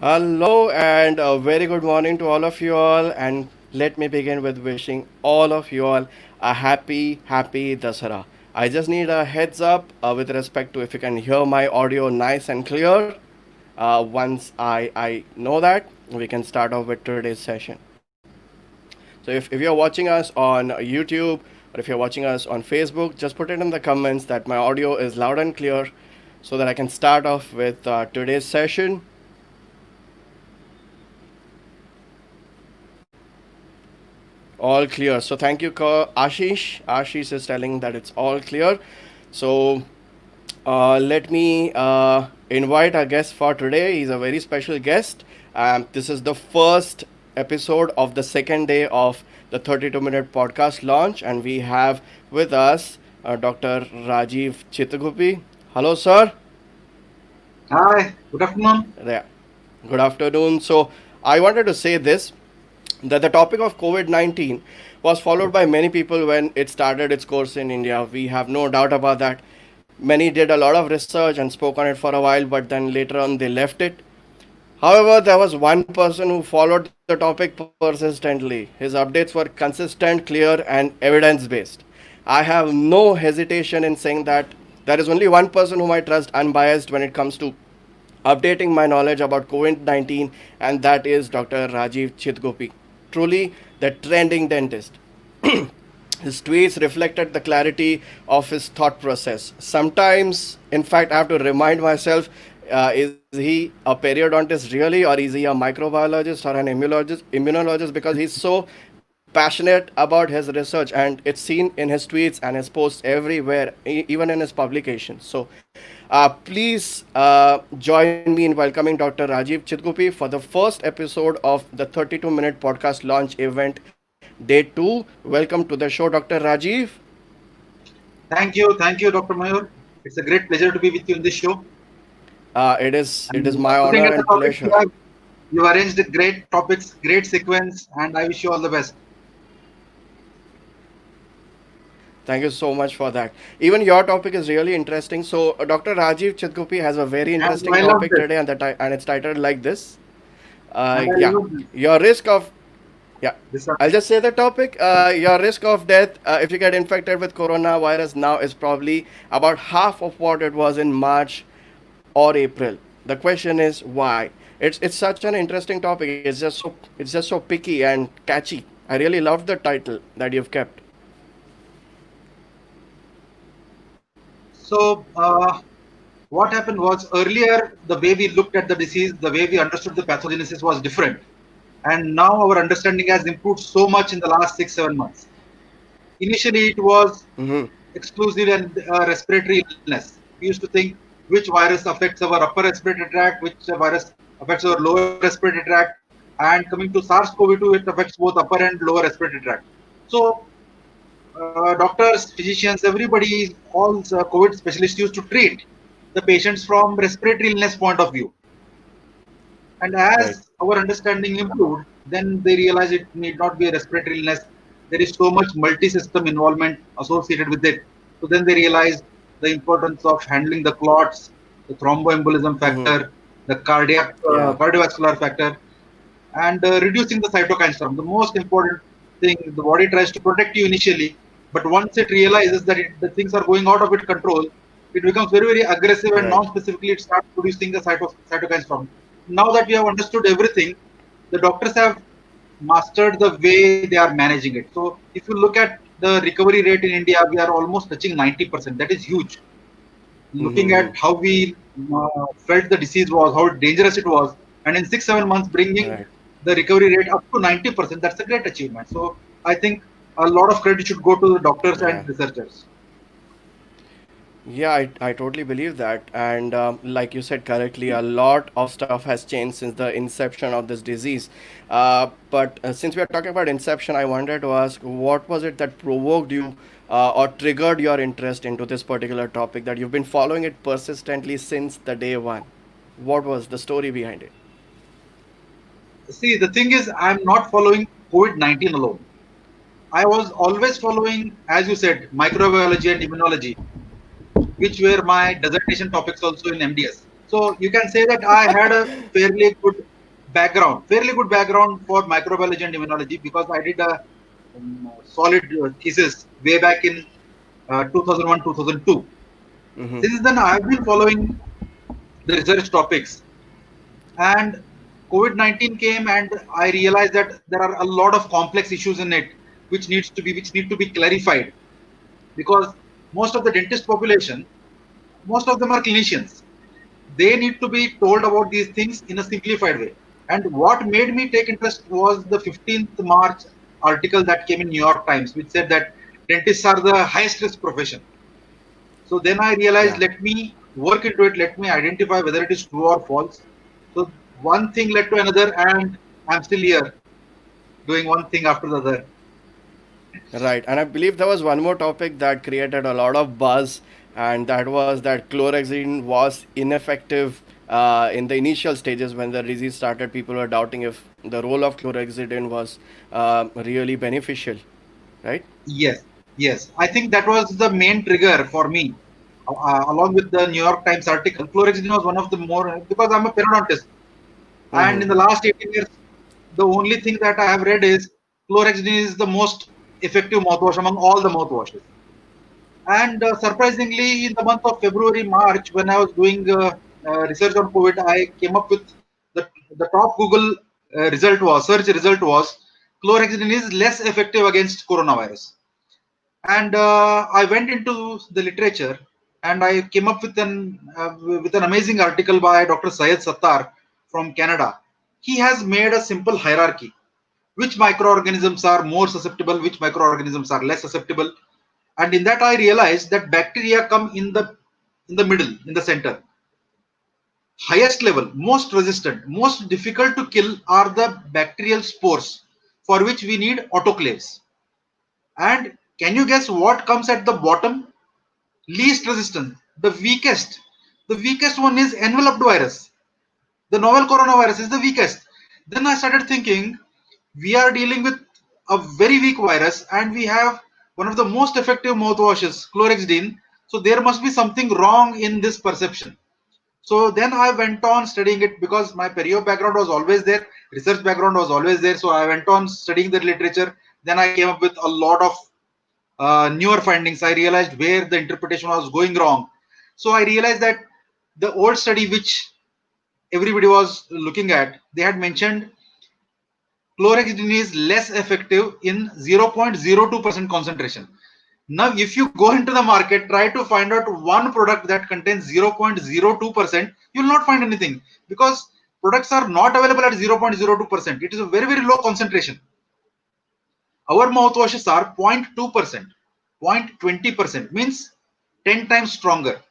Hello and a very good morning to all of you all. And let me begin with wishing all of you all a happy Dasara. I just need a heads up with respect to if you can hear my audio nice and clear. Once I know that, we can start off with today's session. So if you're watching us on YouTube or if you're watching us on Facebook, just put it in the comments that my audio is loud and clear so that I can start off with today's session. All clear. So thank you, Ashish. Ashish is telling that it's all clear. So let me invite our guest for today. He's a very special guest. This is the first episode of the second day of the 32-minute podcast launch, and we have with us Dr. Rajeev Chitguppi. Hello, sir. Hi, good afternoon. Yeah. Good afternoon. So I wanted to say this that the topic of COVID 19 was followed by many people when it started its course in India. We have no doubt about that. Many did a lot of research and spoke on it for a while, but then later on they left it. However, there was one person who followed the topic persistently. His updates were consistent, clear, and evidence based. I have no hesitation in saying that there is only one person whom I trust unbiased when it comes to updating my knowledge about COVID 19, and that is Dr. Rajeev Chitguppi. Truly the trending dentist. His tweets reflected the clarity of his thought process. Sometimes, in fact, I have to remind myself is he a periodontist really, or is he a microbiologist or an immunologist? Because he's so passionate about his research, and it's seen in his tweets and his posts everywhere, even in his publications. So, please join me in welcoming Dr. Rajeev Chitguppi for the first episode of the 32-minute podcast launch event, day 2. Welcome to the show, Dr. Rajeev. Thank you, Dr. Mayur. It's a great pleasure to be with you in this show. It is And my looking honor at the and topics pleasure. you arranged great topics, great sequence, and I wish you all the best. Thank you so much for that. Even your topic is really interesting. So, Dr. Rajeev Chitguppi has a very And interesting I love topic this. today, and it's titled like this. And I Yeah, love this. your risk of yeah. This I'll just say the topic. Your risk of death if you get infected with coronavirus now is probably about half of what it was in March or April. The question is why. It's such an interesting topic. It's just so picky and catchy. I really love the title that you've kept. So, what happened was earlier, the way we looked at the disease, the way we understood the pathogenesis was different. And now our understanding has improved so much in the last 6, 7 months. Initially, it was exclusively an respiratory illness. We used to think which virus affects our upper respiratory tract, which virus affects our lower respiratory tract, and coming to SARS-CoV-2, it affects both upper and lower respiratory tract. So, doctors, physicians, everybody, all COVID specialists used to treat the patients from respiratory illness point of view. And Right. as our understanding improved, then they realized it need not be a respiratory illness. There is so much multi-system involvement associated with it. So then they realized the importance of handling the clots, the thromboembolism factor, the Yeah. cardiovascular factor, and reducing the cytokine storm. The most important thing, the body tries to protect you initially, but once it realizes that the things are going out of its control, it becomes very, very aggressive and Right. non-specifically it starts producing the cytokine storm. Now that we have understood everything, the doctors have mastered the way they are managing it. So if you look at the recovery rate in India, we are almost touching 90%. That is huge. Looking at how we felt the disease was, how dangerous it was, and in 6, 7 months bringing Right. the recovery rate up to 90%, that's a great achievement. So I think a lot of credit should go to the doctors Yeah. and researchers. Yeah, I totally believe that. And like you said correctly, a lot of stuff has changed since the inception of this disease. But since we are talking about inception, I wanted to ask what was it that provoked you or triggered your interest into this particular topic that you've been following it persistently since the day one? What was the story behind it? See, the thing is, I'm not following COVID-19 alone. I was always following, as you said, microbiology and immunology, which were my dissertation topics also in MDS. So you can say that I had a fairly good background for microbiology and immunology because I did a solid thesis way back in 2001, 2002. Since then, I've been following the research topics, and COVID-19 came, and I realized that there are a lot of complex issues in it, which need to be clarified, because most of the dentist population, most of them are clinicians. They need to be told about these things in a simplified way. And what made me take interest was the 15th March article that came in New York Times, which said that dentists are the highest risk profession. So then I realized, Yeah. let me work into it, let me identify whether it is true or false. So one thing led to another, and I'm still here doing one thing after the other. Right, and I believe there was one more topic that created a lot of buzz, and that was that chlorhexidine was ineffective in the initial stages when the disease started. People were doubting if the role of chlorhexidine was really beneficial, right? Yes, yes. I think that was the main trigger for me. Along with the New York Times article, chlorhexidine was one of the more, because I'm a periodontist. And in the last 18 years, the only thing that I have read is chlorhexidine is the most effective mouthwash among all the mouthwashes. And surprisingly, in the month of February, March, when I was doing research on COVID, I came up with the top Google search result was chlorhexidine is less effective against coronavirus. And I went into the literature, and I came up with an amazing article by Dr. Syed Sattar from Canada. He has made a simple hierarchy: which microorganisms are more susceptible, which microorganisms are less susceptible. And in that I realized that bacteria come in the middle, in the center. Highest level, most resistant, most difficult to kill are the bacterial spores, for which we need autoclaves. And can you guess what comes at the bottom? Least resistant, the weakest one is enveloped virus. The novel coronavirus is the weakest. Then I started thinking, we are dealing with a very weak virus, and we have one of the most effective mouthwashes, chlorhexidine. So there must be something wrong in this perception. So then I went on studying it, because my perio background was always there, research background was always there. So I went on studying the literature. Then I came up with a lot of newer findings. I realized where the interpretation was going wrong. So I realized that the old study which everybody was looking at, they had mentioned chlorhexidine is less effective in 0.02% concentration. Now, if you go into the market, try to find out one product that contains 0.02%, you will not find anything, because products are not available at 0.02%. It is a very, very low concentration. Our mouthwashes are 0.2%, 0.20%, means 10 times stronger.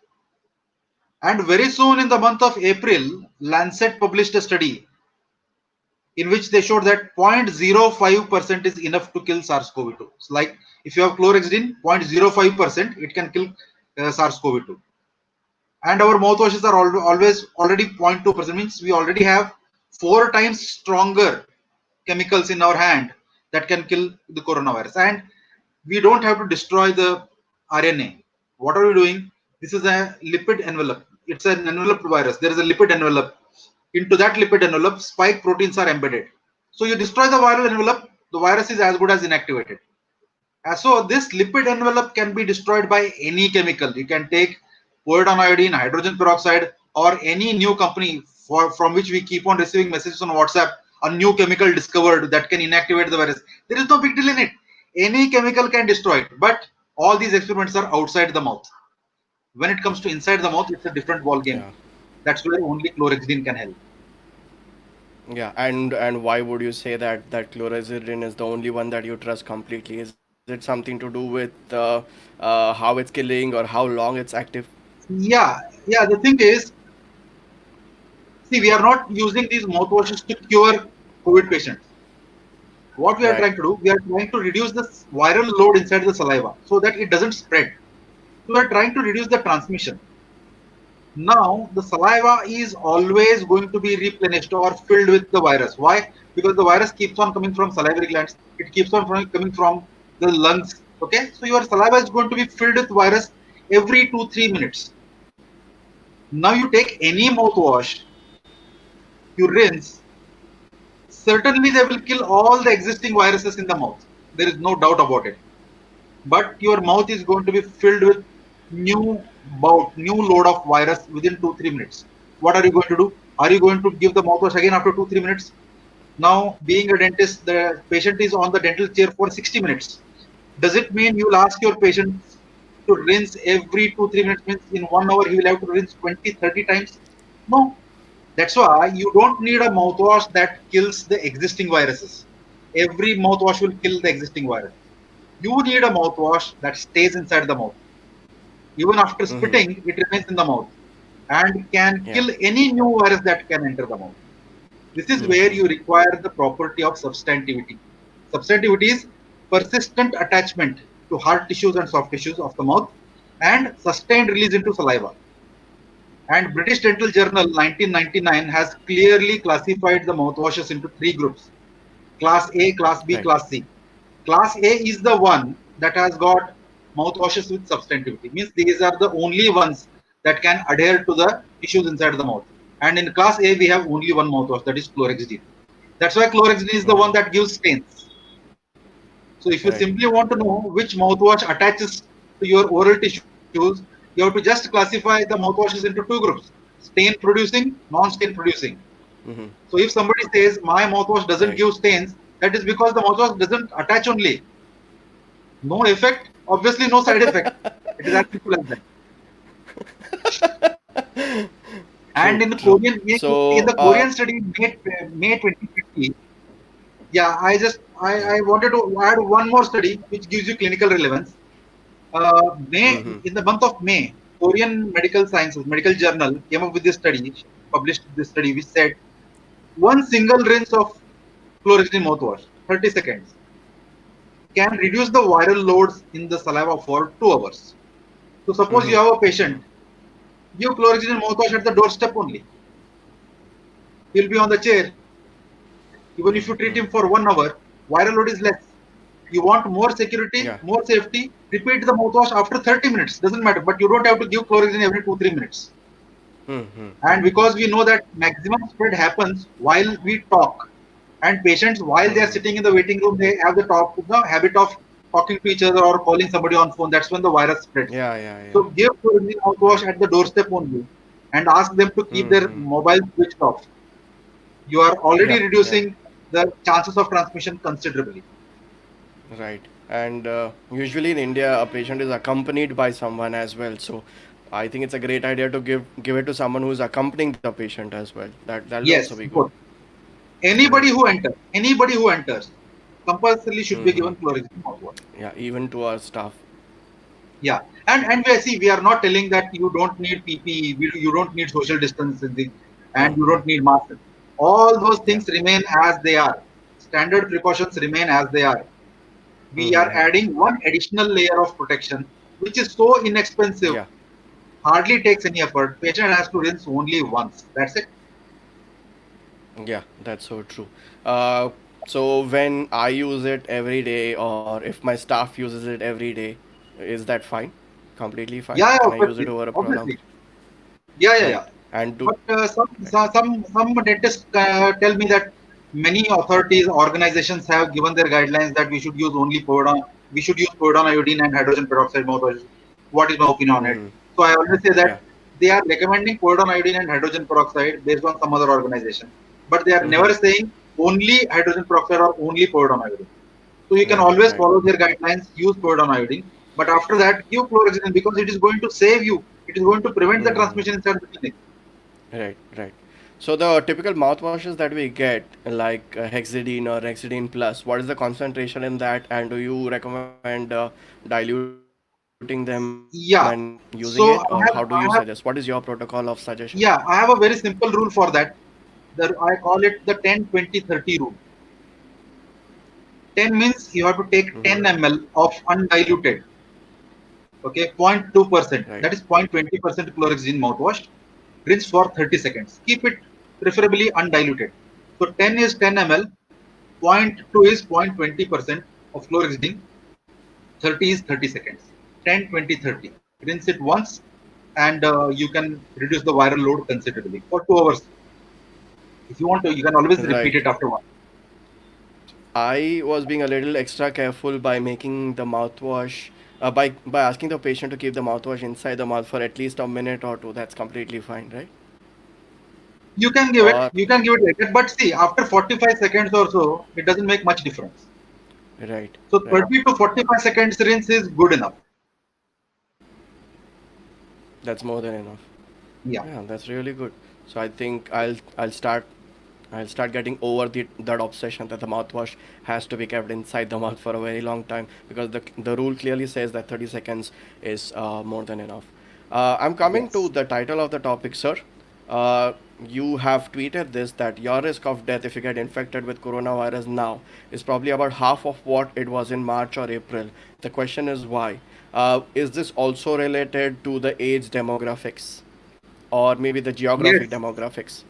And very soon in the month of April, Lancet published a study in which they showed that 0.05% is enough to kill SARS-CoV-2. It's like if you have chlorhexidine, 0.05%, it can kill SARS-CoV-2. And our mouthwashes are always already 0.2%, means we already have 4 times stronger chemicals in our hand that can kill the coronavirus. And we don't have to destroy the RNA. What are we doing? This is a lipid envelope. It's an enveloped virus. There is a lipid envelope. Into that lipid envelope, spike proteins are embedded. So you destroy the viral envelope, the virus is as good as inactivated. So this lipid envelope can be destroyed by any chemical. You can take povidone iodine, hydrogen peroxide, or any new company from which we keep on receiving messages on WhatsApp, a new chemical discovered that can inactivate the virus. There is no big deal in it. Any chemical can destroy it, but all these experiments are outside the mouth. When it comes to inside the mouth, it's a different ball game. Yeah. That's where only chlorhexidine can help. Yeah, and why would you say that chlorhexidine is the only one that you trust completely? Is it something to do with how it's killing or how long it's active? Yeah, yeah. The thing is, see, we are not using these mouthwashes to cure COVID patients. What we are Right. trying to do, we are trying to reduce the viral load inside the saliva so that it doesn't spread. So we are trying to reduce the transmission. Now, the saliva is always going to be replenished or filled with the virus. Why? Because the virus keeps on coming from salivary glands. It keeps on coming from the lungs. Okay, so your saliva is going to be filled with virus every 2-3 minutes. Now you take any mouthwash, you rinse, certainly they will kill all the existing viruses in the mouth. There is no doubt about it. But your mouth is going to be filled with new load of virus within 2-3 minutes. What are you going to do? Are you going to give the mouthwash again after 2-3 minutes? Now, being a dentist, the patient is on the dental chair for 60 minutes. Does it mean you'll ask your patient to rinse every 2-3 minutes? Means in 1 hour he will have to rinse 20-30 times? No. That's why you don't need a mouthwash that kills the existing viruses. Every mouthwash will kill the existing virus. You need a mouthwash that stays inside the mouth. Even after spitting, it remains in the mouth and can Yeah. kill any new virus that can enter the mouth. This is where you require the property of substantivity. Substantivity is persistent attachment to hard tissues and soft tissues of the mouth and sustained release into saliva. And British Dental Journal 1999 has clearly classified the mouthwashes into three groups: Class A, Class B, Right. Class C. Class A is the one that has got mouthwashes with substantivity. Means these are the only ones that can adhere to the tissues inside the mouth. And in Class A, we have only one mouthwash, that is chlorhexidine. That's why chlorhexidine is the one that gives stains. So if you Right. simply want to know which mouthwash attaches to your oral tissues, you have to just classify the mouthwashes into two groups: stain producing, non-stain producing. So if somebody says my mouthwash doesn't Right. give stains, that is because the mouthwash doesn't attach only. No effect, obviously no side effect. It is as simple as that. True. And True. In So, the Korean study May 2020, yeah, I yeah. wanted to add one more study which gives you clinical relevance. In the month of May, Korean Medical Sciences Medical Journal came up with this study, published this study, which said one single rinse of chlorhexidine mouthwash, 30 seconds, can reduce the viral loads in the saliva for 2 hours. So suppose you have a patient, give chlorhexidine mouthwash at the doorstep only. He'll be on the chair. Even if you treat him for 1 hour, viral load is less. You want more security, Yeah. more safety, repeat the mouthwash after 30 minutes. Doesn't matter. But you don't have to give chlorhexidine every 2-3 minutes. And because we know that maximum spread happens while we talk, and patients, while they are sitting in the waiting room, they have the habit of talking to each other or calling somebody on phone. That's when the virus spreads. Yeah. Yeah. So Yeah. give chlorhexidine mouthwash Right. at the doorstep only, and ask them to keep their mobile switched off. You are already Yeah. Yeah. reducing the chances of transmission considerably. Right. And usually in India, a patient is accompanied by someone as well. So, I think it's a great idea to give it to someone who's accompanying the patient as well. That'll also be Yes, good. both. Right. Anybody who enters, compulsorily should be given chlorhexidine mouthwash. Yeah. Even to our staff. Yeah, and we see we are not telling that you don't need PPE, you don't need social distancing, and you don't need masks. All those Yeah. things remain as they are. Standard precautions remain as they are. We are adding one additional layer of protection, which is so inexpensive, Yeah. hardly takes any effort. Patient has to rinse only once. That's it. Yeah. That's so true. Uh, so when I use it every day, or if my staff uses it every day, is that fine? Completely fine. Yeah, yeah, Can I use it obviously, over a prolonged? obviously. Yeah, yeah, Right. yeah. And do. But some dentists tell me that many authorities, organizations have given their guidelines that we should use povidone iodine and hydrogen peroxide mouthwash. What is my opinion on it? So I always say that Yeah. they are recommending povidone iodine and hydrogen peroxide based on some other organization, but they are never saying only hydrogen peroxide or only povidone iodine. So you can Right. always Right. follow their guidelines, use povidone iodine, but after that give chlorhexidine because it is going to save you. It is going to prevent the transmission inside the clinic. Right, right. So the typical mouthwashes that we get, like Hexidine or Hexidine Plus, what is the concentration in that, and do you recommend diluting them when using it, or how Yeah. do you suggest? What So is your protocol of suggestion? I have a very simple rule for that. I call it the 10-20-30 rule. 10 means you have to take 10 ml of undiluted, okay, Right. 0.2%. That is 0.20% chlorhexidine mouthwash. Rinse for 30 seconds. Keep it preferably undiluted. So 10 is 10 ml, zero point 0.2 is 0.20% of chlorhexidine, 30 is 30 seconds. 10-20-30. Rinse it once and you can reduce the viral load considerably for 2 hours. If you want to, you can always repeat Right. it after one. I was being a little extra careful by making the mouthwash, by asking the patient to keep the mouthwash inside the mouth for at least a minute or two. That's completely fine, right? Or You can give it like that, but see, after 45 seconds or so, it doesn't make much difference. right, So right. 30 to 45 seconds rinse is good enough. That's more than enough. Yeah. Yeah, that's really good. So I think I'll start getting over that obsession that the mouthwash has to be kept inside the mouth for a very long time, because the rule clearly says that 30 seconds is more than enough. I'm coming to Yes. the title of the topic, sir. Uh, you have tweeted this, that your risk of death if you get infected with coronavirus now is probably about half of what it was in March or April. The question is why? Is this also related to the age demographics, or maybe the geographic Yes. demographics?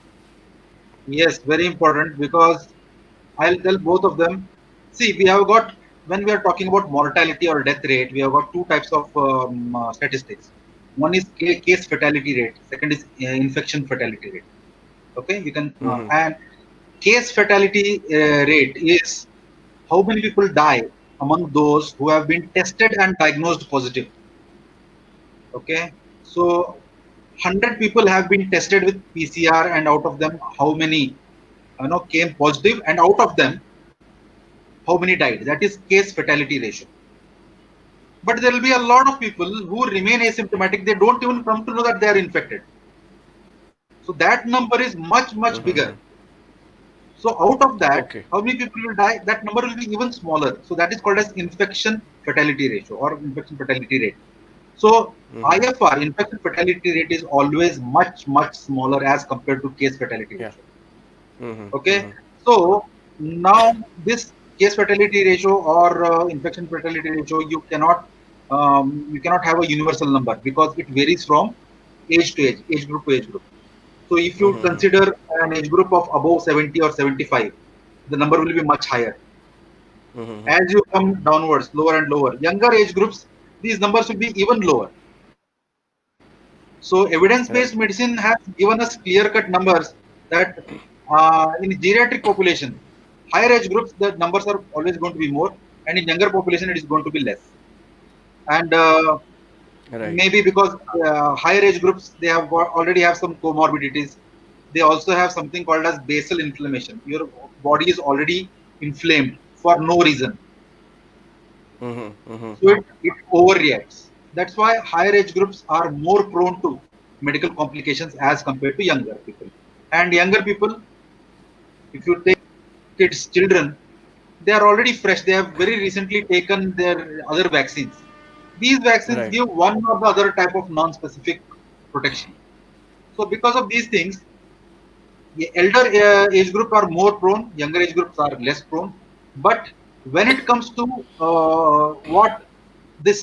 Yes. Very important because I'll tell both of them. See, we have got, when we are talking about mortality or death rate, we have got two types of statistics. One is case fatality rate. Second is infection fatality rate. Okay, you can and case fatality rate is how many people die among those who have been tested and diagnosed positive. Okay, so 100 people have been tested with PCR, and out of them, how many came positive, and out of them, how many died? That is case fatality ratio. But there will be a lot of people who remain asymptomatic. They don't even come to know that they are infected. So that number is much much bigger. So out of that, Okay. how many people will die? That number will be even smaller. So that is called as infection fatality ratio or infection fatality rate. So IFR, infection fatality rate, is always much much smaller as compared to case fatality Yeah. ratio. Mm-hmm. Okay, Mm-hmm. so now this case fatality ratio or infection fatality ratio, you cannot have a universal number because it varies from age to age group to age group. So if you consider an age group of above 70 or 75, the number will be much higher. As you come downwards, lower and lower, younger age groups, these numbers will be even lower. So Right. evidence-based medicine has given us clear-cut numbers that in geriatric population, higher age groups, the numbers are always going to be more, and in younger population, it is going to be less. And Right. maybe because higher age groups, they already have some comorbidities. They also have something called as basal inflammation. Your body is already inflamed for no reason, so it overreacts. That's why higher age groups are more prone to medical complications as compared to younger people. And younger people, if you take kids, children, they are already fresh. They have very recently taken their other vaccines. These vaccines Right. give one or the other type of non-specific protection. So because of these things, the elder age group are more prone, younger age groups are less prone. But when it comes to what this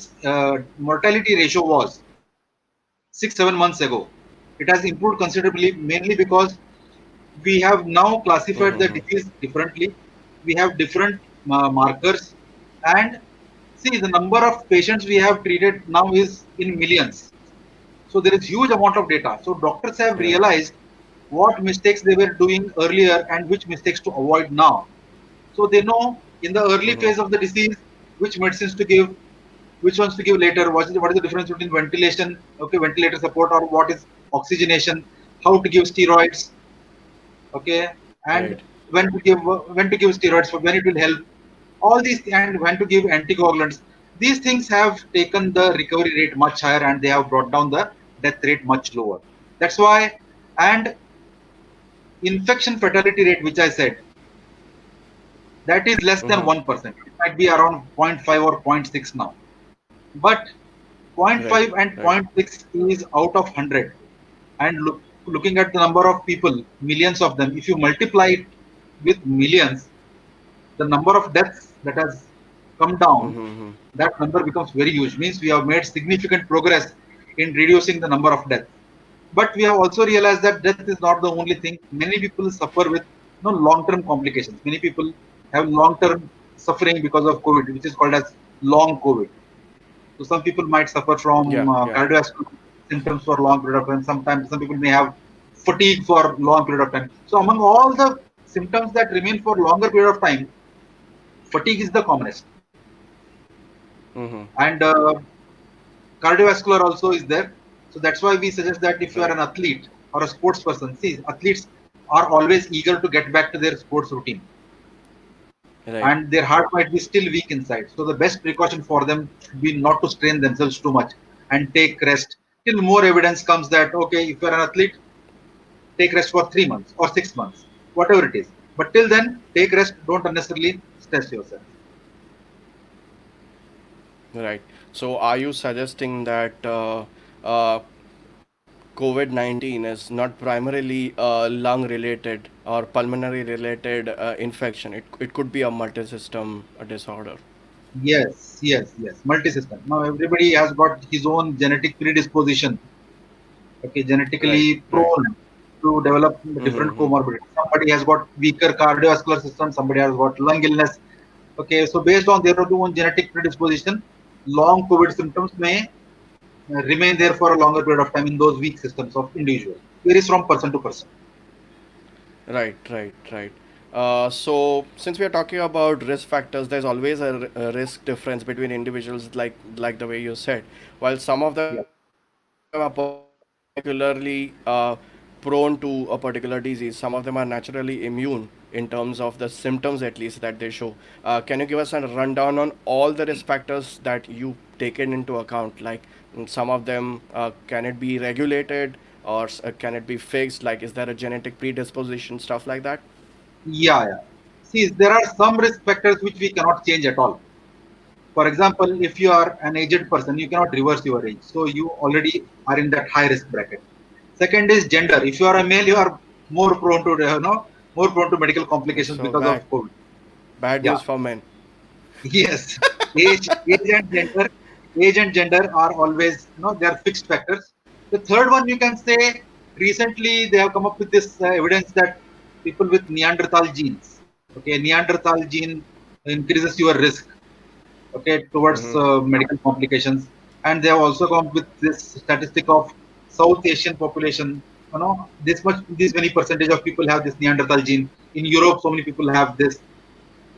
mortality ratio was 6 7 months ago, it has improved considerably, mainly because we have now classified the disease differently. We have different markers, and see, the number of patients we have treated now is in millions. So there is huge amount of data. So doctors have Right. realized what mistakes they were doing earlier and which mistakes to avoid now. So they know in the early phase of the disease which medicines to give, which ones to give later. What is the difference between ventilation, okay, ventilator support, or what is oxygenation? How to give steroids, okay, and Right. when to give steroids, for when it will help. All these, and when to give anticoagulants. These things have taken the recovery rate much higher, and they have brought down the death rate much lower. That's why, and infection fatality rate, which I said, that is less than 1%. It might be around zero point 0.5 or zero point 0.6 now. But zero point Right. 0.5 and zero Right. point 0.6 is out of 100. And looking at the number of people, millions of them, if you multiply it with millions, the number of deaths that has come down, that number becomes very huge. Means we have made significant progress in reducing the number of deaths. But we have also realized that death is not the only thing. Many people suffer with long-term complications. Many people have long-term suffering because of COVID, which is called as long COVID. So some people might suffer Yeah. from Yeah. cardiovascular. symptoms for long period of time. Sometimes some people may have fatigue for long period of time. So among all the symptoms that remain for longer period of time, fatigue is the commonest. Mm-hmm. And cardiovascular also is there. So that's why we suggest that if you are Right. an athlete or a sports person, see, athletes are always eager to get back to their sports routine, Right. and their heart might be still weak inside. So the best precaution for them should be not to strain themselves too much and take rest till more evidence comes that okay, if you are an athlete, take rest for 3 months or 6 months, whatever it is. But till then, take rest. Don't unnecessarily stress yourself. Right. So, are you suggesting that uh, COVID 19 is not primarily lung related or pulmonary related infection? It could be a multi system disorder. Yes, yes, yes. Multi-system. Now everybody has got his own genetic predisposition. Okay, Right. genetically Right. prone to develop different Mm-hmm. comorbidities. Somebody has got weaker cardiovascular system. Somebody has got lung illness. Okay, so based on their own genetic predisposition, long COVID symptoms may remain there for a longer period of time in those weak systems of individual. Varies from person to person. Right, right, right. So, since we are talking about risk factors, there's always a risk difference between individuals, like the way you said. While some of them are Yeah. particularly prone to a particular disease, some of them are naturally immune in terms of the symptoms, at least that they show. Can you give us a rundown on all the risk factors that you taken into account? Like some of them, can it be regulated or can it be fixed? Like, is there a genetic predisposition, stuff like that? Yeah, yeah. See, there are some risk factors which we cannot change at all. For example, if you are an aged person, you cannot reverse your age. So you already are in that high risk bracket. Second is gender. If you are a male, you are more prone to more prone to medical complications So because bad, of COVID. bad Yeah. news for men. Yes. Age and gender are always, they are fixed factors. The third one you can say, recently they have come up with this evidence that people with Neanderthal genes, okay, Neanderthal gene increases your risk, okay, towards Mm-hmm. medical complications. And they have also come up with this statistic of South Asian population. This much, this many percentage of people have this Neanderthal gene. In Europe, so many people have this.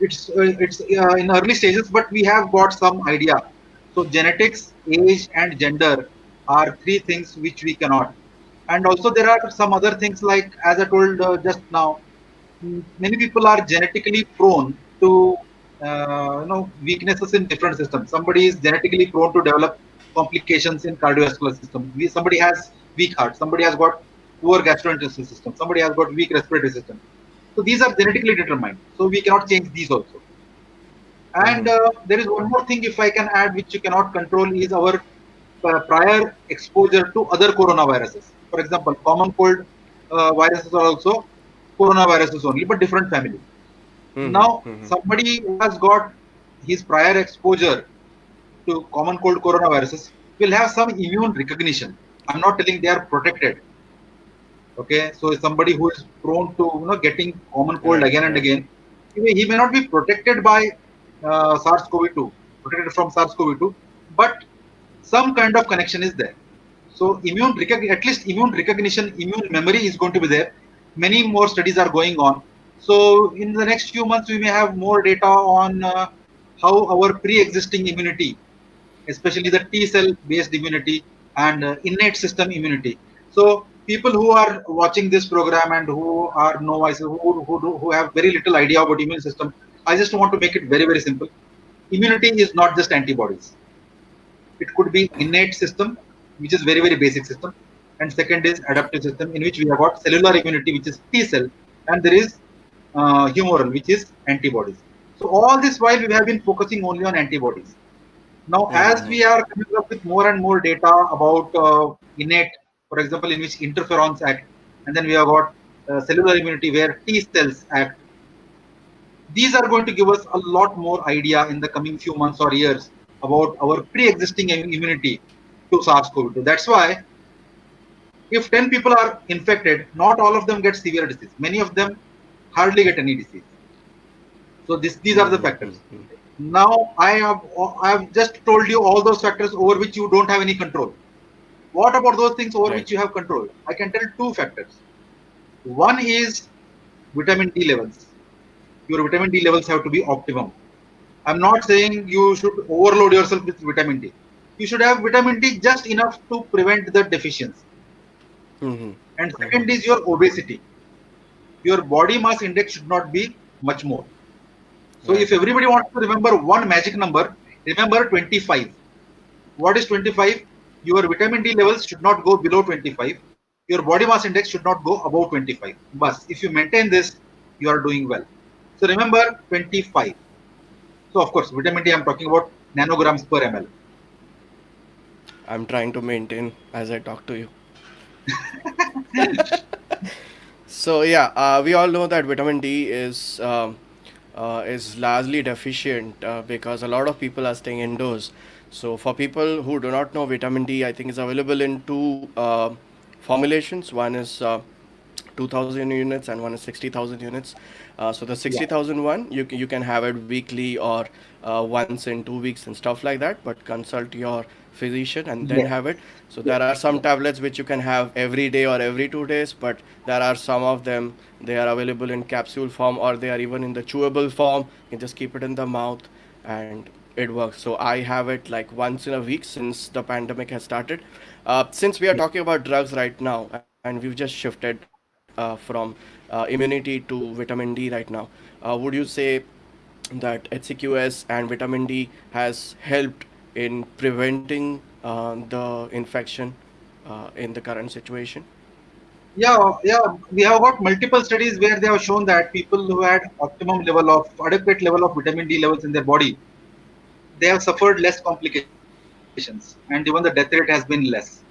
It's in early stages, but we have got some idea. So genetics, age, and gender are three things which we cannot. And also there are some other things like, as I told just now, many people are genetically prone to weaknesses in different systems. Somebody is genetically prone to develop complications in cardiovascular system. Somebody has weak heart. Somebody has got poor gastrointestinal system. Somebody has got weak respiratory system. So these are genetically determined. So we cannot change these also. Mm-hmm. And there is one more thing, if I can add, which you cannot control, is our prior exposure to other coronaviruses. For example, common cold viruses are also coronaviruses only, but different family. Mm-hmm. Now, Mm-hmm. somebody who has got his prior exposure to common cold coronaviruses will have some immune recognition. I'm not telling they are protected. Okay, so somebody who is prone to getting common cold Right, again and right. again, he may not be protected by SARS-CoV-2, protected from SARS-CoV-2, but some kind of connection is there. So at least immune recognition, immune memory is going to be there. Many more studies are going on. So in the next few months, we may have more data on how our pre-existing immunity, especially the T cell based immunity and innate system immunity. So people who are watching this program and who are novices, who have very little idea about immune system, I just want to make it very, very simple. Immunity is not just antibodies. It could be innate system, which is very, very basic system. And second is adaptive system, in which we have got cellular immunity, which is T cell, and there is humoral, which is antibodies. So all this while we have been focusing only on antibodies. Now, as Mm-hmm. we are coming up with more and more data about innate, for example, in which interferons act, and then we have got cellular immunity where T cells act, these are going to give us a lot more idea in the coming few months or years about our pre-existing immunity to SARS-CoV-2. That's why if 10 people are infected, not all of them get severe disease. Many of them hardly get any disease. So these are the factors. Now I have just told you all those factors over which you don't have any control. What about those things over Right. which you have control? I can tell two factors. One is vitamin D levels. Your vitamin D levels have to be optimum. I'm not saying you should overload yourself with vitamin D. You should have vitamin D just enough to prevent the deficiency. Mm-hmm. And Mm-hmm. second is your obesity. Your body mass index should not be much more. So Right. if everybody wants to remember one magic number, remember 25. What is 25? Your vitamin D levels should not go below 25. Your body mass index should not go above 25. But if you maintain this, you are doing well. So remember 25. So of course, vitamin D I'm talking about nanograms per ml. I'm trying to maintain as I talk to you. So yeah, we all know that vitamin D is largely deficient because a lot of people are staying indoors. So for people who do not know, vitamin D I think is available in two formulations. One is 2,000 units and one is 60,000 units. So the Yeah, 60,000 one, you can have it weekly or once in 2 weeks and stuff like that, but consult your physician and then yes, have it. So yes, there are some yes. tablets which you can have every day or every 2 days, but there are some of them, they are available in capsule form or they are even in the chewable form. You can just keep it in the mouth and it works. So I have it like once in a week since the pandemic has started. Since we are talking about drugs right now and we've just shifted from immunity to vitamin D right now, would you say that HCQS and vitamin D has helped in preventing the infection in the current situation? Yeah. We have got multiple studies where they have shown that people who had optimum level of adequate level of vitamin D levels in their body, they have suffered less complications, and even the death rate has been less.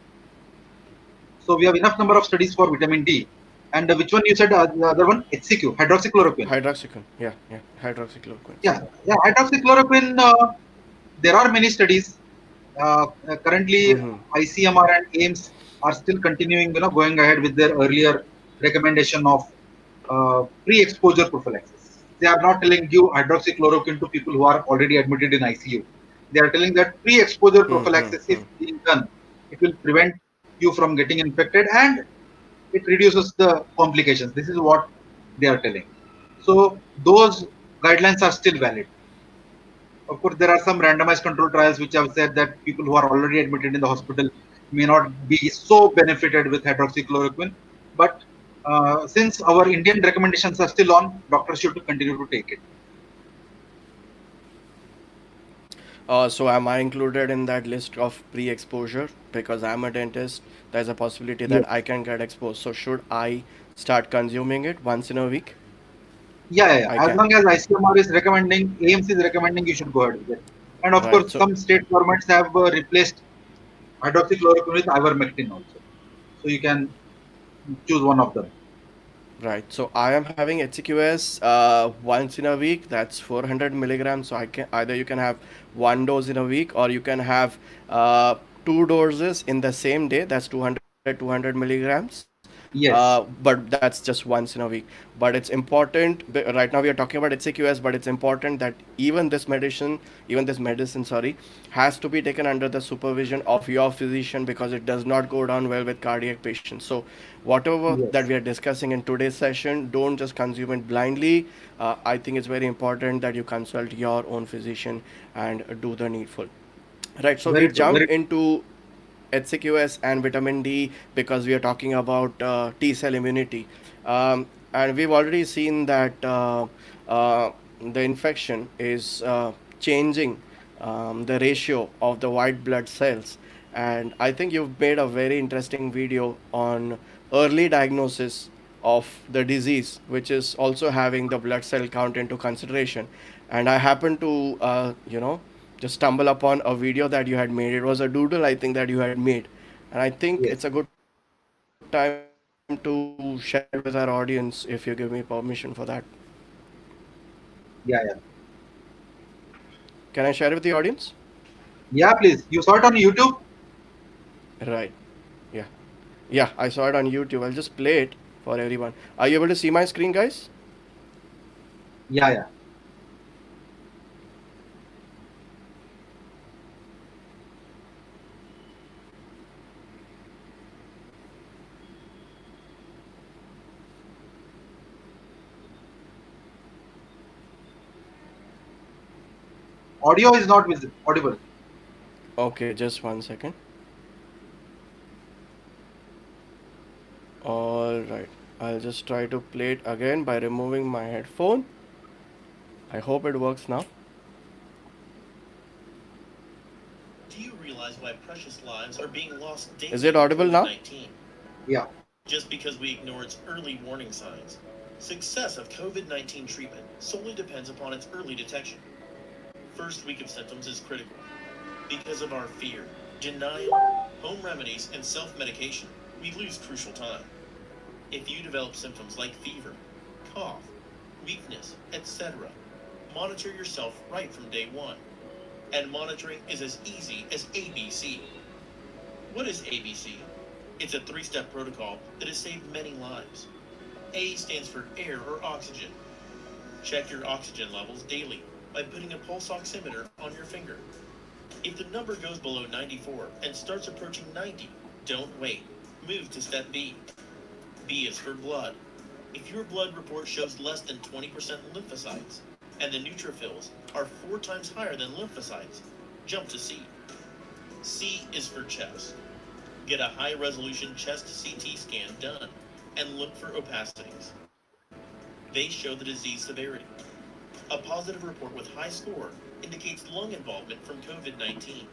So we have enough number of studies for vitamin D. And which one you said? The other one, HCQ, hydroxychloroquine. Hydroxychloroquine, yeah, yeah, hydroxychloroquine, Yeah, same. yeah, hydroxychloroquine. There are many studies. Currently, Mm-hmm. ICMR and AIMS are still continuing, going ahead with their earlier recommendation of pre-exposure prophylaxis. They are not telling you hydroxychloroquine to people who are already admitted in ICU. They are telling that pre-exposure prophylaxis, if being done, it will prevent you from getting infected and it reduces the complications. This is what they are telling. So those guidelines are still valid. Of course, there are some randomized control trials which have said that people who are already admitted in the hospital may not be so benefited with hydroxychloroquine. But since our Indian recommendations are still on, doctors should continue to take it. So am I included in that list of pre-exposure? Because I'm a dentist, there's a possibility Yes. that I can get exposed. So should I start consuming it once in a week? Yeah. I As can. long as ICMR is recommending, AMC is recommending, you should go ahead with it. And of Right. course, So some state governments have replaced hydroxychloroquine with ivermectin also. So you can choose one of them. right. So I am having HCQS once in a week. That's 400 milligrams. So I can either you can have one dose in a week or you can have two doses in the same day. That's 200 milligrams. Yes. But that's just once in a week. But it's important. Right now we are talking about HCQS, but it's important that even this medicine, sorry, has to be taken under the supervision of your physician because it does not go down well with cardiac patients. So whatever that we Yes. are discussing in today's session, don't just consume it blindly. I think it's very important that you consult your own physician and do the needful. Right, so we Very true. jump Very into HCQS and vitamin D because we are talking about T cell immunity. And we've already seen that uh, the infection is changing the ratio of the white blood cells. And I think you've made a very interesting video on early diagnosis of the disease, which is also having the blood cell count into consideration. And I happen to, just stumble upon a video that you had made. It was a doodle, I think, that you had made. And I think yes. it's a good time to share it with our audience if you give me permission for that. Yeah, yeah. Can I share it with the audience? Yeah, please. You saw it on YouTube? Right. Yeah. Yeah, I saw it on YouTube. I'll just play it for everyone. Are you able to see my screen, guys? Yeah, yeah. Audio is not audible. Okay, just one second. All right, I'll just try to play it again by removing my headphone. I hope it works now. Do you realize why precious lives are being lost Is daily it from audible COVID now? 19? Yeah. Just because we ignore its early warning signs. Success of COVID 19 treatment solely depends upon its early detection. First week of symptoms is critical. Because of our fear, denial, home remedies, and self medication, we lose crucial time. If you develop symptoms like fever, cough, weakness, etc., monitor yourself right from day one. And monitoring is as easy as ABC. What is ABC? It's a 3-step protocol that has saved many lives. A stands for air or oxygen. Check your oxygen levels daily by putting a pulse oximeter on your finger. If the number goes below 94 and starts approaching 90, don't wait. Move to step B. B is for blood. If your blood report shows less than 20% lymphocytes and the neutrophils are 4 times higher than lymphocytes, jump to C. C is for chest. Get a high resolution chest CT scan done and look for opacities. They show the disease severity. A positive report with high score indicates lung involvement from COVID 19.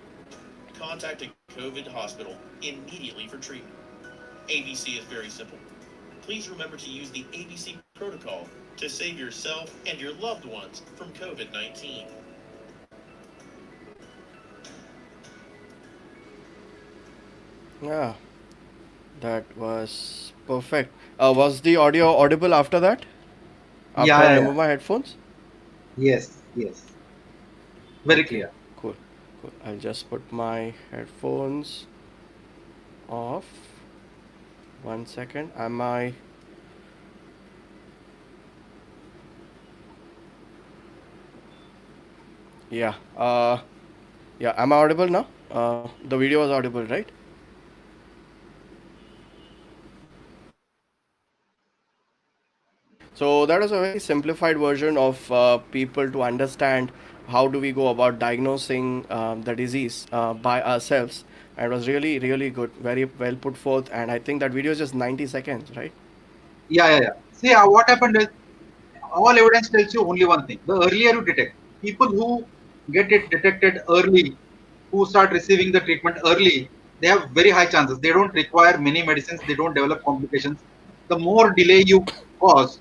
Contact a COVID hospital immediately for treatment. ABC is very simple. Please remember to use the ABC protocol to save yourself and your loved ones from COVID 19. Yeah, that was perfect. Was the audio audible after that? After Yeah, I yeah, remove yeah. my headphones? Yes, yes. Very Okay, clear. cool. Cool. I'll just put my headphones off. One second. Am I? Yeah. Yeah. Am I audible now? The video was audible, right? So that is a very simplified version of people to understand how do we go about diagnosing the disease by ourselves. And it was really, really good, very well put forth. And I think that video is just 90 seconds, right? Yeah, yeah, yeah. See, what happened is all evidence tells you only one thing. The earlier you detect, people who get it detected early, who start receiving the treatment early, they have very high chances. They don't require many medicines. They don't develop complications. The more delay you cause,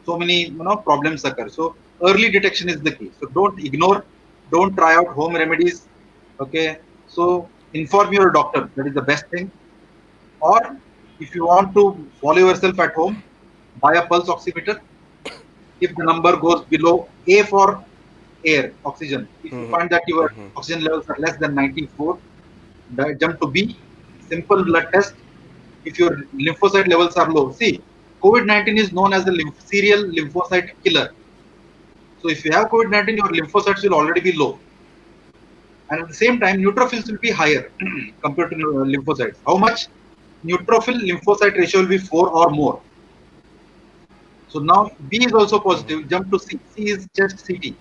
so many problems occur. So early detection is the key. So don't ignore, don't try out home remedies. Okay. So inform your doctor. That is the best thing. Or if you want to follow yourself at home, buy a pulse oximeter. If the number goes below A for air, oxygen, if you find that your oxygen levels are less than 94, jump to B, simple blood test. If your lymphocyte levels are low, see, COVID-19 is known as the serial lymphocyte killer. So if you have COVID-19, your lymphocytes will already be low. And at the same time, neutrophils will be higher compared to lymphocytes. How much? Neutrophil lymphocyte ratio will be 4 or more. So now B is also positive. Jump to C. C is chest CT.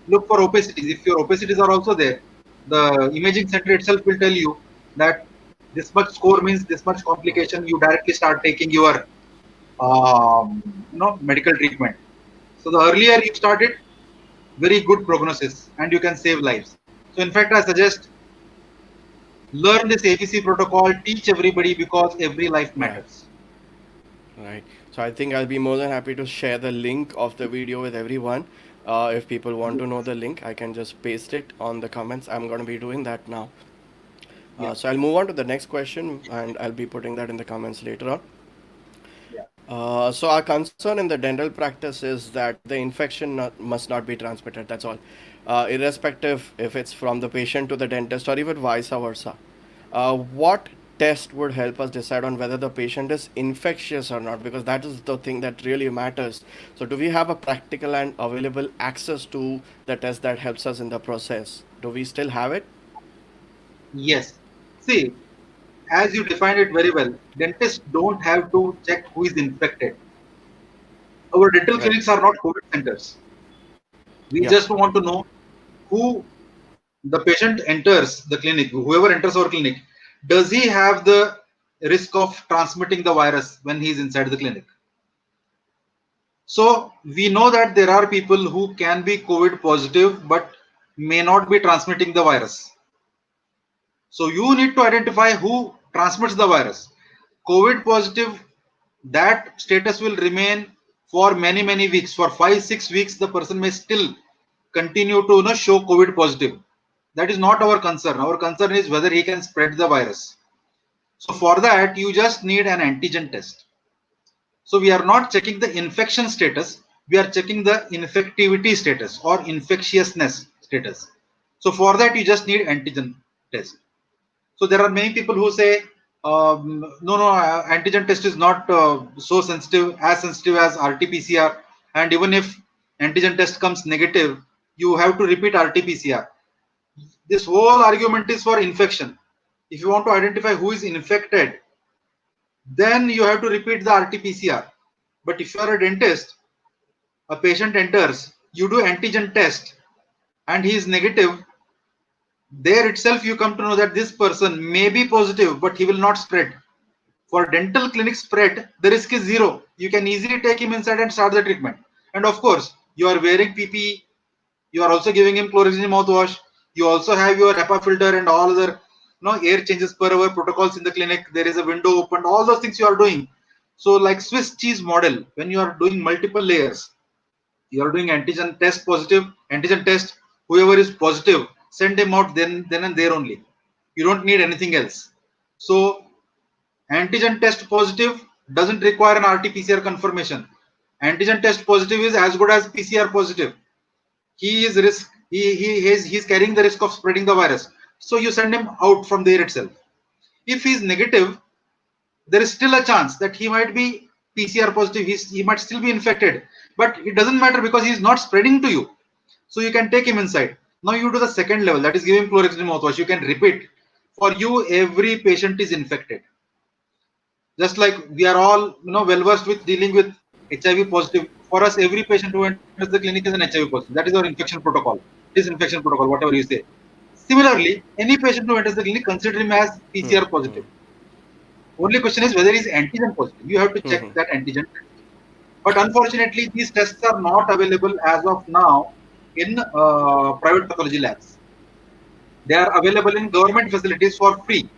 Look for opacities. If your opacities are also there, the imaging center itself will tell you that this much score means this much complication. You directly start taking your medical treatment. So the earlier you start it, very good prognosis, and you can save lives. So in fact, I suggest learn this ABC protocol, teach everybody because every life Right. matters. Right. So I think I'll be more than happy to share the link of the video with everyone. If people want to know the link, I can just paste it on the comments. I'm going to be doing that now. Yeah, So I'll move on to the next question and I'll be putting that in the comments later on. yeah, So our concern in the dental practice is that the infection must not be transmitted. That's all, irrespective if it's from the patient to the dentist or even vice versa. What test would help us decide on whether the patient is infectious or not? Because that is the thing that really matters. So, do we have a practical and available access to the test that helps us in the process? Do we still have it? yes. See, as you defined it very well, dentists don't have to check who is infected. Our dental Right. clinics are not COVID centers. We Yeah. just want to know. who the patient enters the clinic, whoever enters our clinic, does he have the risk of transmitting the virus when he is inside the clinic? So we know that there are people who can be COVID positive but may not be transmitting the virus. So you need to identify who transmits the virus. COVID positive, that status will remain for many weeks. For 5-6 weeks, the person may still continue to show COVID positive. That is not our concern. Our concern is whether he can spread the virus. So for that, you just need an antigen test. So we are not checking the infection status, we are checking the infectivity status or infectiousness status. So for that, you just need antigen test. So there are many people who say, no, antigen test is not so sensitive, as sensitive as RT-PCR. And even if antigen test comes negative, you have to repeat RT-PCR. This whole argument is for infection. If you want to identify who is infected, then you have to repeat the RT-PCR. But if you are a dentist, a patient enters, you do antigen test, and he is negative, there itself you come to know that this person may be positive, but he will not spread. For dental clinic spread, the risk is zero. You can easily take him inside and start the treatment. And of course, you are wearing PPE, you are also giving him chlorine mouthwash, you also have your HEPA filter and all other air changes per hour protocols in the clinic. There is a window open, all those things you are doing. So like Swiss cheese model, when you are doing multiple layers, you are doing antigen test positive, antigen test, whoever is positive, send him out then and there only. You don't need anything else. So antigen test positive doesn't require an RT-PCR confirmation. Antigen test positive is as good as PCR positive. He is risk. He's carrying the risk of spreading the virus. So you send him out from there itself. If he is negative, there is still a chance that he might be PCR positive. He might still be infected, but it doesn't matter because he is not spreading to you. So you can take him inside. Now you do the second level, that is giving chlorhexidine mouthwash. You can repeat. For you, every patient is infected. Just like we are all well versed with dealing with HIV positive. For us, every patient who enters the clinic is an HIV positive. That is our infection protocol, disinfection protocol, whatever you say. Similarly, any patient who enters the clinic, consider him as PCR positive. Only question is whether he is antigen positive. You have to check that antigen test. But unfortunately, these tests are not available as of now in private pathology labs. They are available in government facilities for free.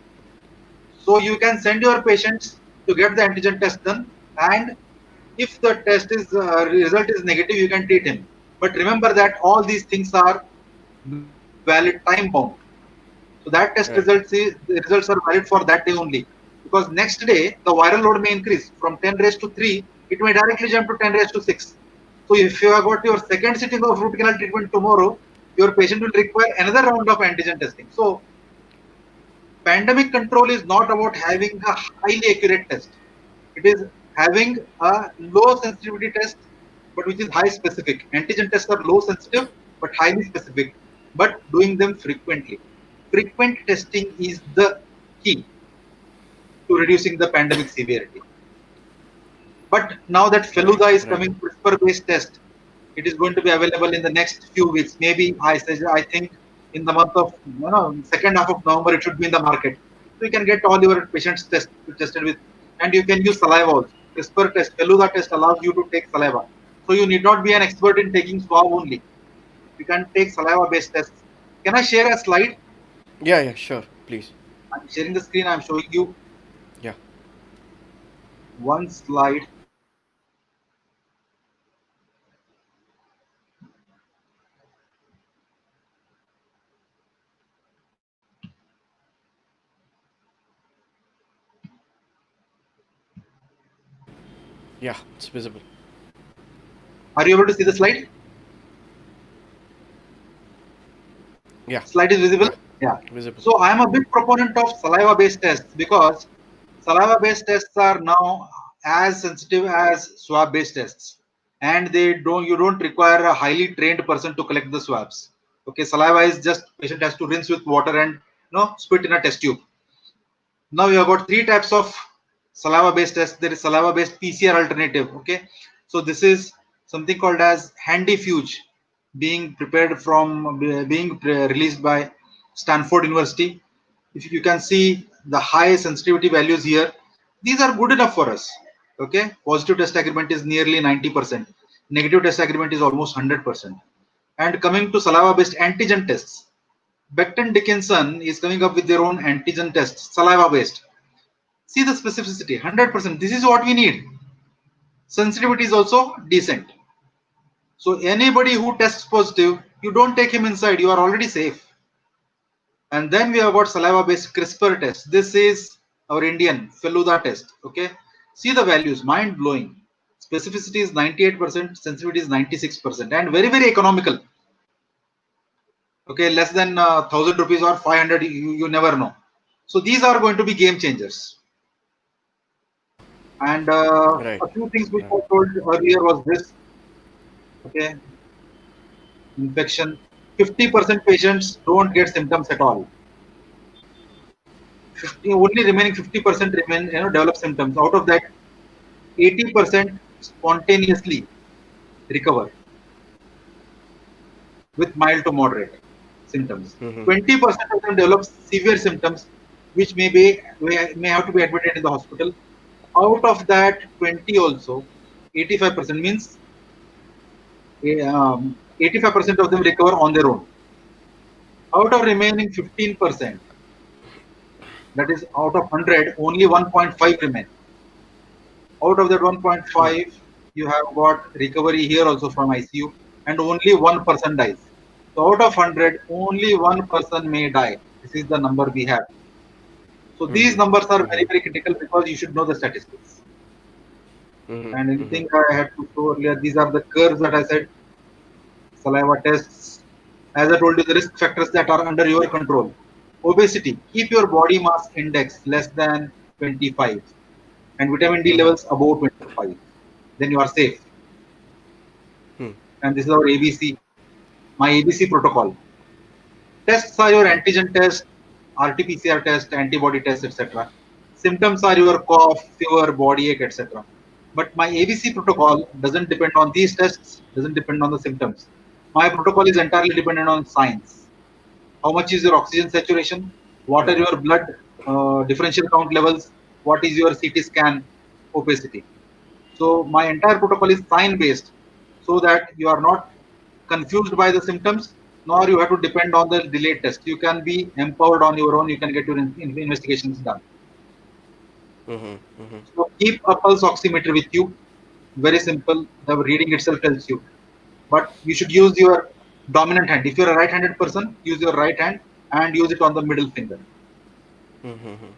So you can send your patients to get the antigen test done, and if the test is result is negative, you can treat him. But remember that all these things are valid time bound. So that test Right. the results are valid for that day only. Because next day the viral load may increase from 10 raised to 3, it may directly jump to 10 raised to 6. So if you have got your second sitting of root canal treatment tomorrow, your patient will require another round of antigen testing. So pandemic control is not about having a highly accurate test. It is having a low sensitivity test, but which is high specific. Antigen tests are low sensitive, but highly specific, but doing them frequently. Frequent testing is the key to reducing the pandemic severity. But now that Right. Feluda is Right. coming CRISPR-based test, it is going to be available in the next few weeks. Maybe I think in the month of second half of November it should be in the market. So you can get all your patients tested with, and you can use saliva also. CRISPR test, Feluda test allows you to take saliva. So you need not be an expert in taking swab only. You can take saliva-based tests. Can I share a slide? Yeah. Yeah. Sure. Please. I'm sharing the screen. I'm showing you Yeah. one slide. Yeah. It's visible. Are you able to see the slide? Yeah. Slide is visible? Yeah. Yeah. Visible. So I am a big proponent of saliva-based tests because saliva-based tests are now as sensitive as swab-based tests, and you don't require a highly trained person to collect the swabs. Okay, saliva is just patient has to rinse with water and spit in a test tube. Now you have got three types of saliva-based tests. There is saliva-based PCR alternative. Okay, so this is something called as Handifuge. being prepared from released by Stanford University. If you can see the high sensitivity values here, these are good enough for us. Okay, positive test agreement is nearly 90%, negative test agreement is almost 100%. And coming to saliva based antigen tests, Becton Dickinson is coming up with their own antigen tests, saliva based. See the specificity, 100%. This is what we need. Sensitivity is also decent. So anybody who tests positive, you don't take him inside, you are already safe. And then we have got saliva based CRISPR test. This is our Indian Feluda test. Okay, see the values, mind blowing. Specificity is 98%, sensitivity is 96%, and very, very economical. Okay, less than 1000 rupees or 500, you never know. So these are going to be game changers. And Right. a few things which I told earlier was this. Okay, infection. 50% patients don't get symptoms at all. 50, only remaining 50% remain, develop symptoms. Out of that, 80% spontaneously recover with mild to moderate symptoms. Mm-hmm. 20% of them develop severe symptoms, which may have to be admitted in the hospital. Out of that 20 also, 85% means 85% of them recover on their own. Out of remaining 15%, that is out of 100, only 1.5 remain. Out of that 1.5, you have got recovery here also from ICU, and only one person dies. So out of 100, only one person may die. This is the number we have. So these Mm-hmm. numbers are Mm-hmm. very, very critical because you should know the statistics. Mm-hmm. And Mm-hmm. anything I had to show earlier, these are the curves that I said, saliva tests. As I told you, the risk factors that are under your control. Obesity, keep your body mass index less than 25 and vitamin D Mm-hmm. levels above 25. Then you are safe. Hmm. And this is our ABC, my ABC protocol. Tests are your Right. antigen test, RT-PCR test, antibody test, etc. Symptoms are your cough, fever, body ache, etc. But my ABC protocol doesn't depend on these tests, doesn't depend on the symptoms. My protocol is entirely dependent on science. How much is your oxygen saturation? What are Right. your blood differential count levels? What is your CT scan opacity? So my entire protocol is sign based so that you are not confused by the symptoms, nor you have to depend on the delayed test. You can be empowered on your own. You can get your investigations done. Mm-hmm. Mm-hmm. So keep a pulse oximeter with you. Very simple. The reading itself tells you. But you should use your dominant hand. If you're a right-handed person, use your right hand and use it on the middle finger. Mm-hmm.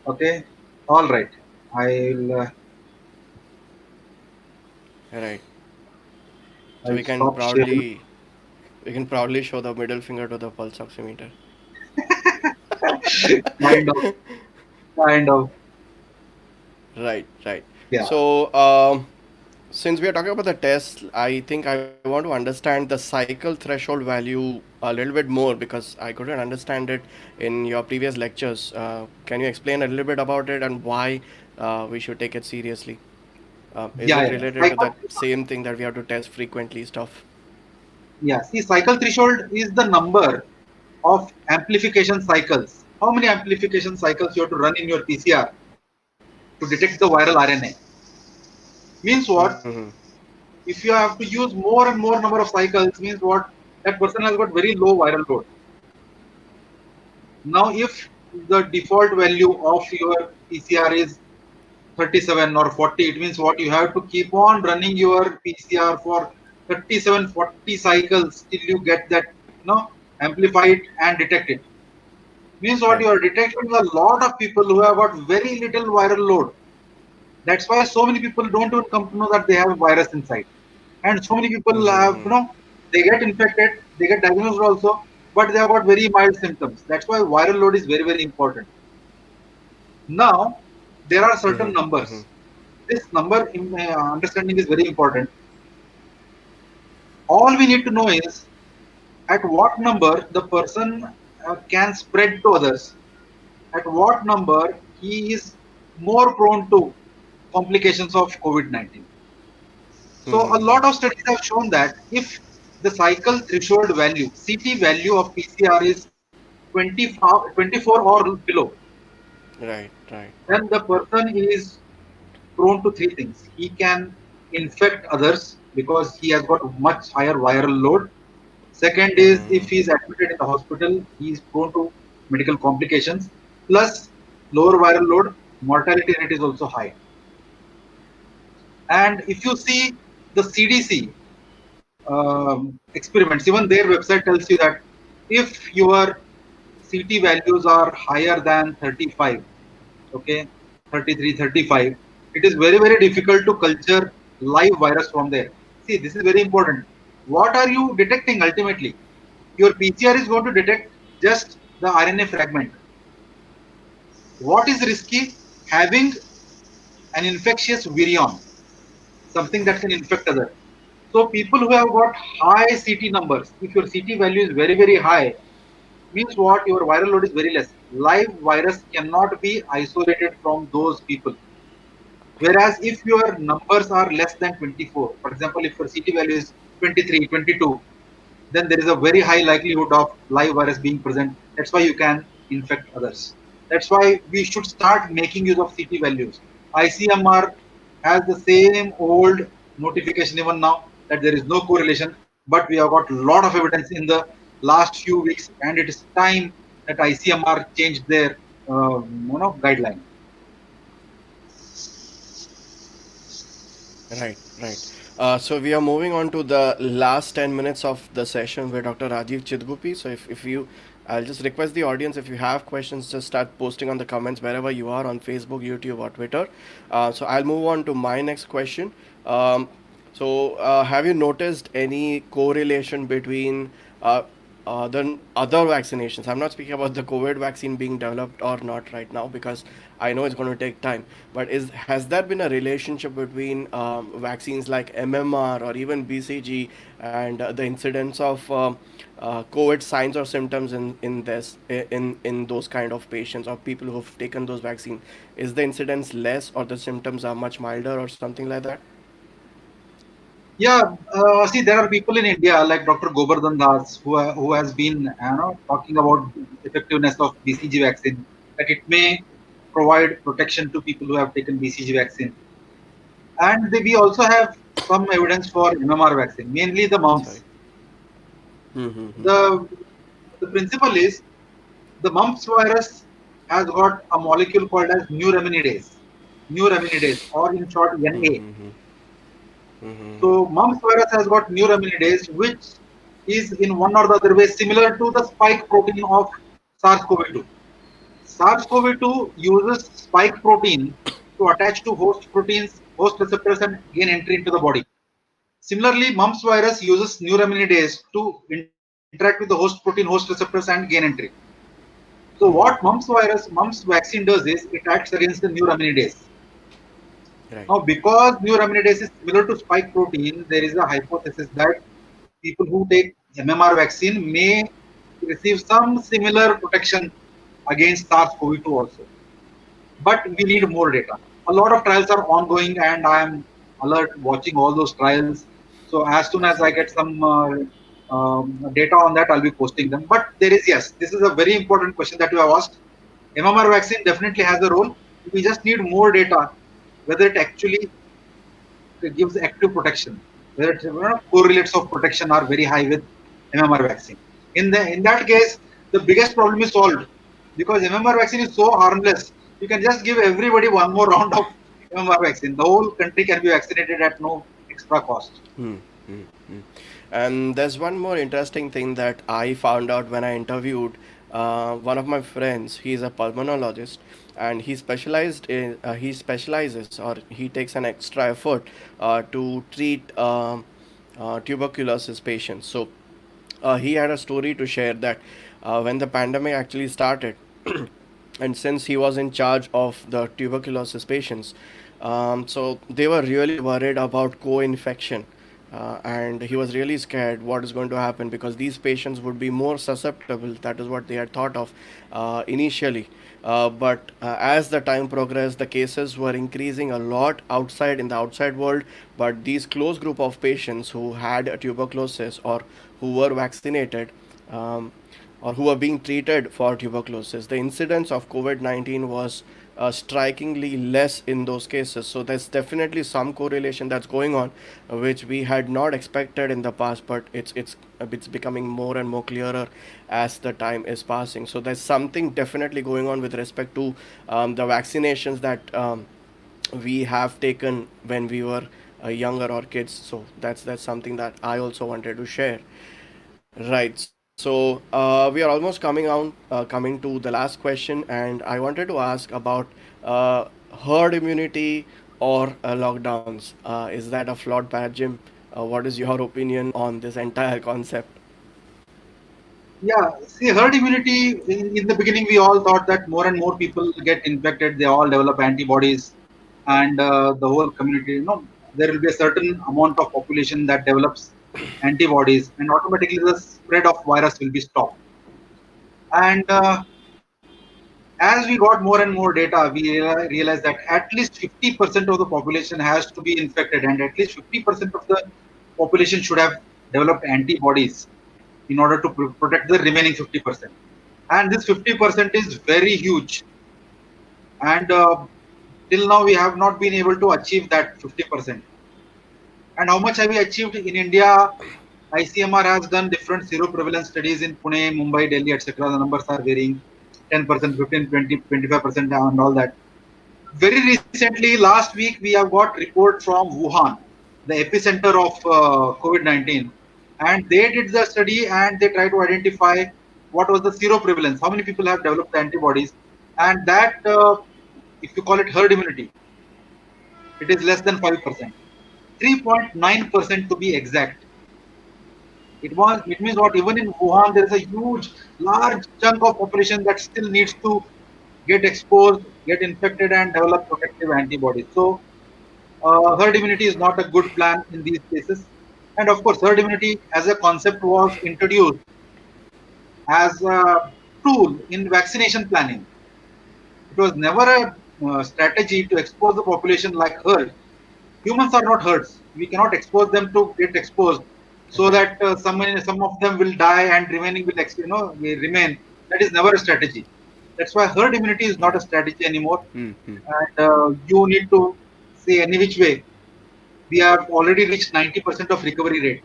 Okay. All right. I'll Right. So I'll stop sharing. we can proudly show the middle finger to the pulse oximeter. Kind of, kind of. Right, right. Yeah. So, since we are talking about the test, I think I want to understand the cycle threshold value a little bit more because I couldn't understand it in your previous lectures. Can you explain a little bit about it and why we should take it seriously? Is Yeah, it yeah. related to that same thing that we have to test frequently stuff? Yeah, see, cycle threshold is the number of amplification cycles. How many amplification cycles you have to run in your PCR to detect the viral RNA? Means what? Mm-hmm. If you have to use more and more number of cycles, means what? That person has got very low viral load. Now, if the default value of your PCR is 37 or 40, it means what? You have to keep on running your PCR for 37, 40 cycles till you get that, amplify it and detect it. Means what? Right. You are detecting a lot of people who have got very little viral load. That's why so many people don't even come to know that they have a virus inside. And so many people have, Mm-hmm. they get infected, they get diagnosed also, but they have got very mild symptoms. That's why viral load is very, very important. Now, there are Mm-hmm. certain Mm-hmm. numbers. This number understanding is very important. All we need to know is at what number the person can spread to others, at what number he is more prone to complications of COVID-19. So a Mm-hmm. lot of studies have shown that if the cycle threshold value, CT value of PCR is 24, 24 or below, Right, right. then the person is prone to three things. He can infect others because he has got much higher viral load. Second is if he is admitted in the hospital, he is prone to medical complications. Plus, lower viral load, mortality rate is also high. And if you see the CDC experiments, even their website tells you that if your CT values are higher than 35, okay, 33, 35, it is very, very difficult to culture live virus from there. See, this is very important. What are you detecting ultimately? Your PCR is going to detect just the RNA fragment. What is risky? Having an infectious virion, something that can infect others. So people who have got high CT numbers, if your CT value is very, very high, means what? Your viral load is very less. Live virus cannot be isolated from those people. Whereas if your numbers are less than 24, for example, if your CT value is 23, 22, then there is a very high likelihood of live virus being present. That's why you can infect others. That's why we should start making use of CT values. ICMR has the same old notification even now that there is no correlation, but we have got a lot of evidence in the last few weeks, and it is time that ICMR changed their guideline. Right, right. So we are moving on to the last 10 minutes of the session with Dr. Rajeev Chitguppi. So if you, I'll just request the audience, if you have questions, just start posting on the comments wherever you are on Facebook, YouTube, or Twitter. So I'll move on to my next question. Have you noticed any correlation between the other vaccinations? I'm not speaking about the COVID vaccine being developed or not right now because I know it's going to take time. But is has there been a relationship between vaccines like MMR or even BCG and the incidence of COVID signs or symptoms in those kind of patients or people who've taken those vaccines? Is the incidence less or the symptoms are much milder or something like that? Yeah, see, there are people in India like Dr. Govardhan Das who has been talking about the effectiveness of BCG vaccine, that it may provide protection to people who have taken BCG vaccine. And we also have some evidence for MMR vaccine, mainly the Sorry. mumps. Mm-hmm. The, the principle is the mumps virus has got a molecule called as neuraminidase, or in short, NA. So mumps virus has got neuraminidase, which is in one or the other way similar to the spike protein of SARS-CoV-2. SARS-CoV-2 uses spike protein to attach to host proteins, host receptors, and gain entry into the body. Similarly, mumps virus uses neuraminidase to interact with the host protein, host receptors, and gain entry. So what mumps vaccine does is it acts against the neuraminidase. Right. Now, because neuraminidase is similar to spike protein, there is a hypothesis that people who take MMR vaccine may receive some similar protection against SARS-CoV-2 also. But we need more data. A lot of trials are ongoing, and I am alert watching all those trials. So as soon as I get Absolutely. some data on that, I'll be posting them. But there is, yes, this is a very important question that you have asked. MMR vaccine definitely has a role. We just need more data whether it actually gives active protection, whether it correlates of protection are very high with MMR vaccine. In that case, the biggest problem is solved because MMR vaccine is so harmless. You can just give everybody one more round of MMR vaccine. The whole country can be vaccinated at no extra cost. And there's one more interesting thing that I found out when I interviewed one of my friends. He's a pulmonologist, and he specializes or he takes an extra effort to treat tuberculosis patients. So he had a story to share that when the pandemic actually started, and since he was in charge of the tuberculosis patients, so they were really worried about co-infection and he was really scared what is going to happen because these patients would be more susceptible. That is what they had thought of initially. But as the time progressed, the cases were increasing a lot outside in the outside world. But these close group of patients who had tuberculosis or who were vaccinated, um, or who are being treated for tuberculosis, the incidence of COVID 19 was strikingly less in those cases. So there's definitely some correlation that's going on, which we had not expected in the past, but it's becoming more and more clearer as the time is passing. So there's something definitely going on with respect to the vaccinations that we have taken when we were younger or kids. So that's something that I also wanted to share. Right. So we are almost coming to the last question, and I wanted to ask about uh, herd immunity or lockdowns. Is that a flawed paradigm? What is your opinion on this entire concept? Yeah, see, herd immunity, in the beginning, we all thought that more and more people get infected, they all develop antibodies, and the whole community, there will be a certain amount of population that develops antibodies, and automatically the spread of virus will be stopped. And as we got more and more data, we realized that at least 50% of the population has to be infected, and at least 50% of the population should have developed antibodies in order to protect the remaining 50%. And this 50% is very huge. And till now, we have not been able to achieve that 50%. And how much have we achieved in India? ICMR has done different seroprevalence studies in Pune, Mumbai, Delhi, etc. The numbers are varying 10%, 15, 20, 25%, and all that. Very recently, last week, we have got report from Wuhan, the epicenter of COVID-19, and they did the study and they tried to identify what was the seroprevalence, how many people have developed the antibodies, and that, if you call it herd immunity, it is less than 5%, 3.9% to be exact. It means what, even in Wuhan there is a huge, large chunk of population that still needs to get exposed, get infected, and develop protective antibodies. So herd immunity is not a good plan in these cases. And of course, herd immunity as a concept was introduced as a tool in vaccination planning. It was never a strategy to expose the population like herd. Humans are not herds. We cannot expose them to get exposed so Right. that some of them will die and remaining will will remain. That is never a strategy. That's why herd immunity is not a strategy anymore. And you need to say any which way. We have already reached 90% of recovery rate.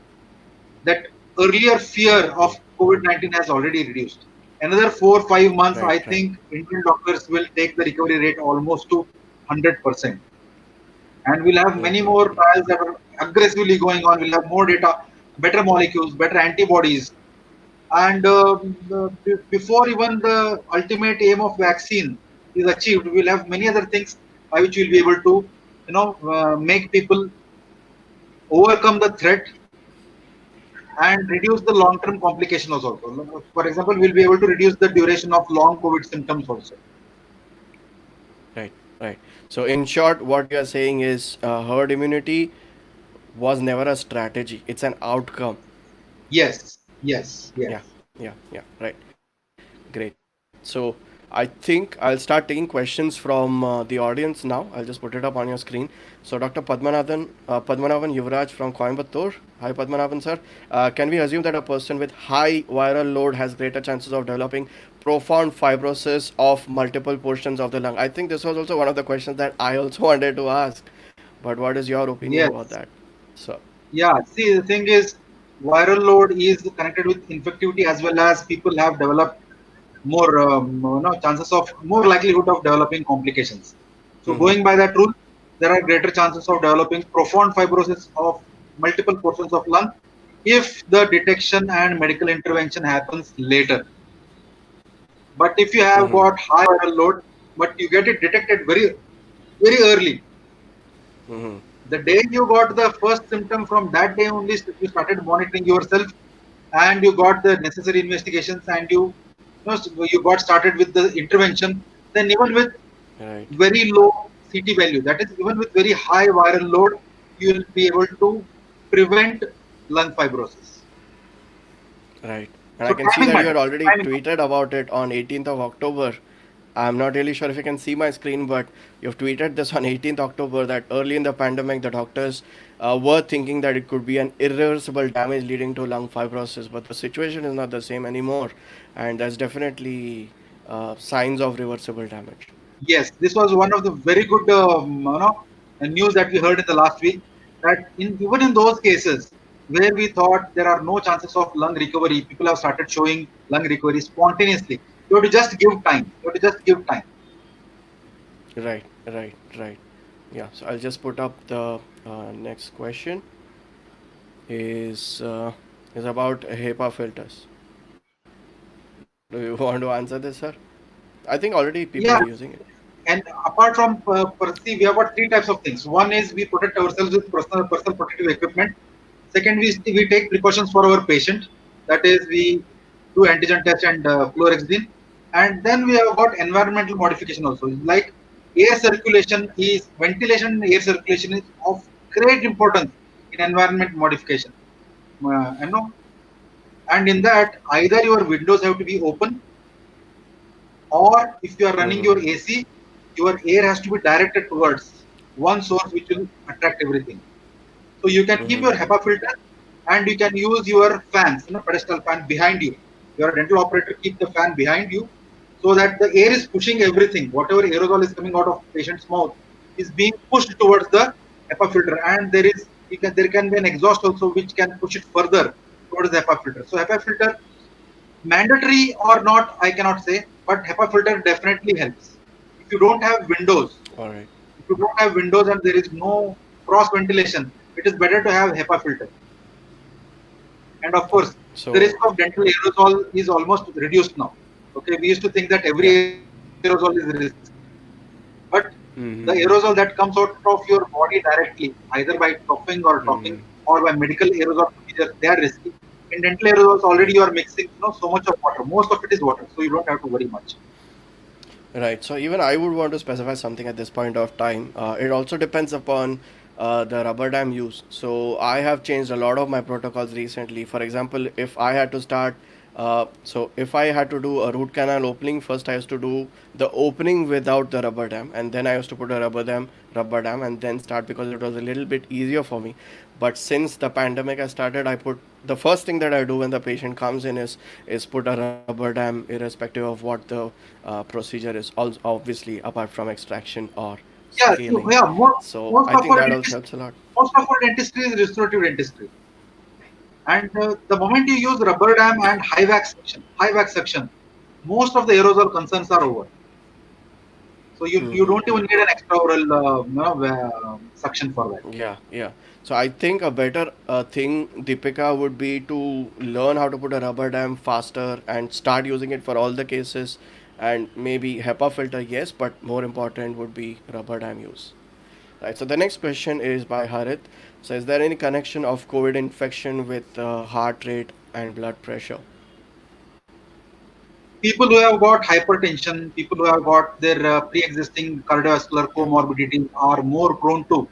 That earlier fear of COVID-19 has already reduced. Another 4 5 months, Right. I Right. think Indian doctors will take the recovery rate almost to 100%. And we'll have many more trials that are aggressively going on. We'll have more data, better molecules, better antibodies. And before even the ultimate aim of vaccine is achieved, we'll have many other things by which we'll be able to, make people overcome the threat and reduce the long-term complications also. For example, we'll be able to reduce the duration of long COVID symptoms also. Right. Right. So in short, what you are saying is herd immunity was never a strategy. It's an outcome. Yes, yes, Yeah. yes, Yeah. Yeah. Right. Great. So I think I'll start taking questions from the audience now. I'll just put it up on your screen. So Dr. Padmanabhan Yuvraj from Coimbatore. Hi Padmanabhan sir. Can we assume that a person with high viral load has greater chances of developing profound fibrosis of multiple portions of the lung? I think this was also one of the questions that I also wanted to ask. But what is your opinion about yes. that? So. Yeah, see, the thing is, viral load is connected with infectivity as well as people have developed more chances of more likelihood of developing complications. So Mm-hmm. going by that rule, there are greater chances of developing profound fibrosis of multiple portions of lung if the detection and medical intervention happens later. But if you have Mm-hmm. got high viral load, but you get it detected very early, Mm-hmm. the day you got the first symptom, from that day only you started monitoring yourself and you got the necessary investigations and you got started with the intervention, then even with Right. very low CT value, that is even with very high viral load, you will be able to prevent lung fibrosis. Right. And So I can see timing that you matters. had already Timing tweeted about it on 18th of October. I'm not really sure if you can see my screen, but you've tweeted this on 18th October that early in the pandemic, the doctors were thinking that it could be an irreversible damage leading to lung fibrosis. But the situation is not the same anymore, and there's definitely signs of reversible damage. Yes, this was one of the very good news that we heard in the last week. That even in those cases where we thought there are no chances of lung recovery, people have started showing lung recovery spontaneously. You have to just give time. You have to just give time. Right, right, right. Yeah, so I'll just put up the next question is uh, is about HEPA filters. Do you want to answer this, sir? I think already people Yeah, are using it. and apart from see, we have got three types of things. One is we protect ourselves with personal protective equipment. Second, we take precautions for our patient. That is, we do antigen test and fluorexidine. And then we have got environmental modification also. Like air circulation is ventilation and air circulation is of great importance in environment modification. You know, and in that either your windows have to be open, or if you are running your Mm-hmm. AC, your air has to be directed towards one source which will attract everything. So you can keep your Mm-hmm. HEPA filter and you can use your fans, pedestal fan behind you. Your dental operator keep the fan behind you so that the air is pushing everything. Whatever aerosol is coming out of patient's mouth is being pushed towards the HEPA filter, and there can be an exhaust also which can push it further towards the HEPA filter. So HEPA filter, mandatory or not, I cannot say, but HEPA filter definitely helps. If you don't have windows, All right. if you don't have windows and there is no cross ventilation, it is better to have HEPA filter. And of All right. course, the So risk of dental aerosol is almost reduced now. Okay, we used to think that every yeah. aerosol is risky, but the aerosol that Mm-hmm. comes out of your body directly, either by coughing or talking Mm-hmm. or by medical aerosol procedures, they are risky. In dental aerosols, already Right. you are mixing, so much of water. Most of it is water, so you don't have to worry much. Right. So even I would want to specify something at this point of time. It also depends upon the rubber dam use. So I have changed a lot of my protocols recently. For example, if I had to start, so if I had to do a root canal opening, first I used to do the opening without the rubber dam, and then I used to put a rubber dam, and then start because it was a little bit easier for me. But since the pandemic has started, I put the first thing that I do when the patient comes in is put a rubber dam, irrespective of what the procedure is. Also, obviously, apart from extraction or Yeah, scaling. yeah. So Most I of think our that also dentistry, helps a lot. most of our dentistry is restorative dentistry. And the moment you use rubber dam and high wax section, most of the aerosol concerns are over. So you don't even need an extra oral suction for that. Yeah, yeah. So I think a better thing, Deepika, would be to learn how to put a rubber dam faster and start using it for all the cases. And maybe HEPA filter, yes, but more important would be rubber dam use. Right. So the next question is by Harit. So is there any connection of COVID infection with heart rate and blood pressure? People who have got hypertension, people who have got their pre-existing cardiovascular Yeah. comorbidity are more prone to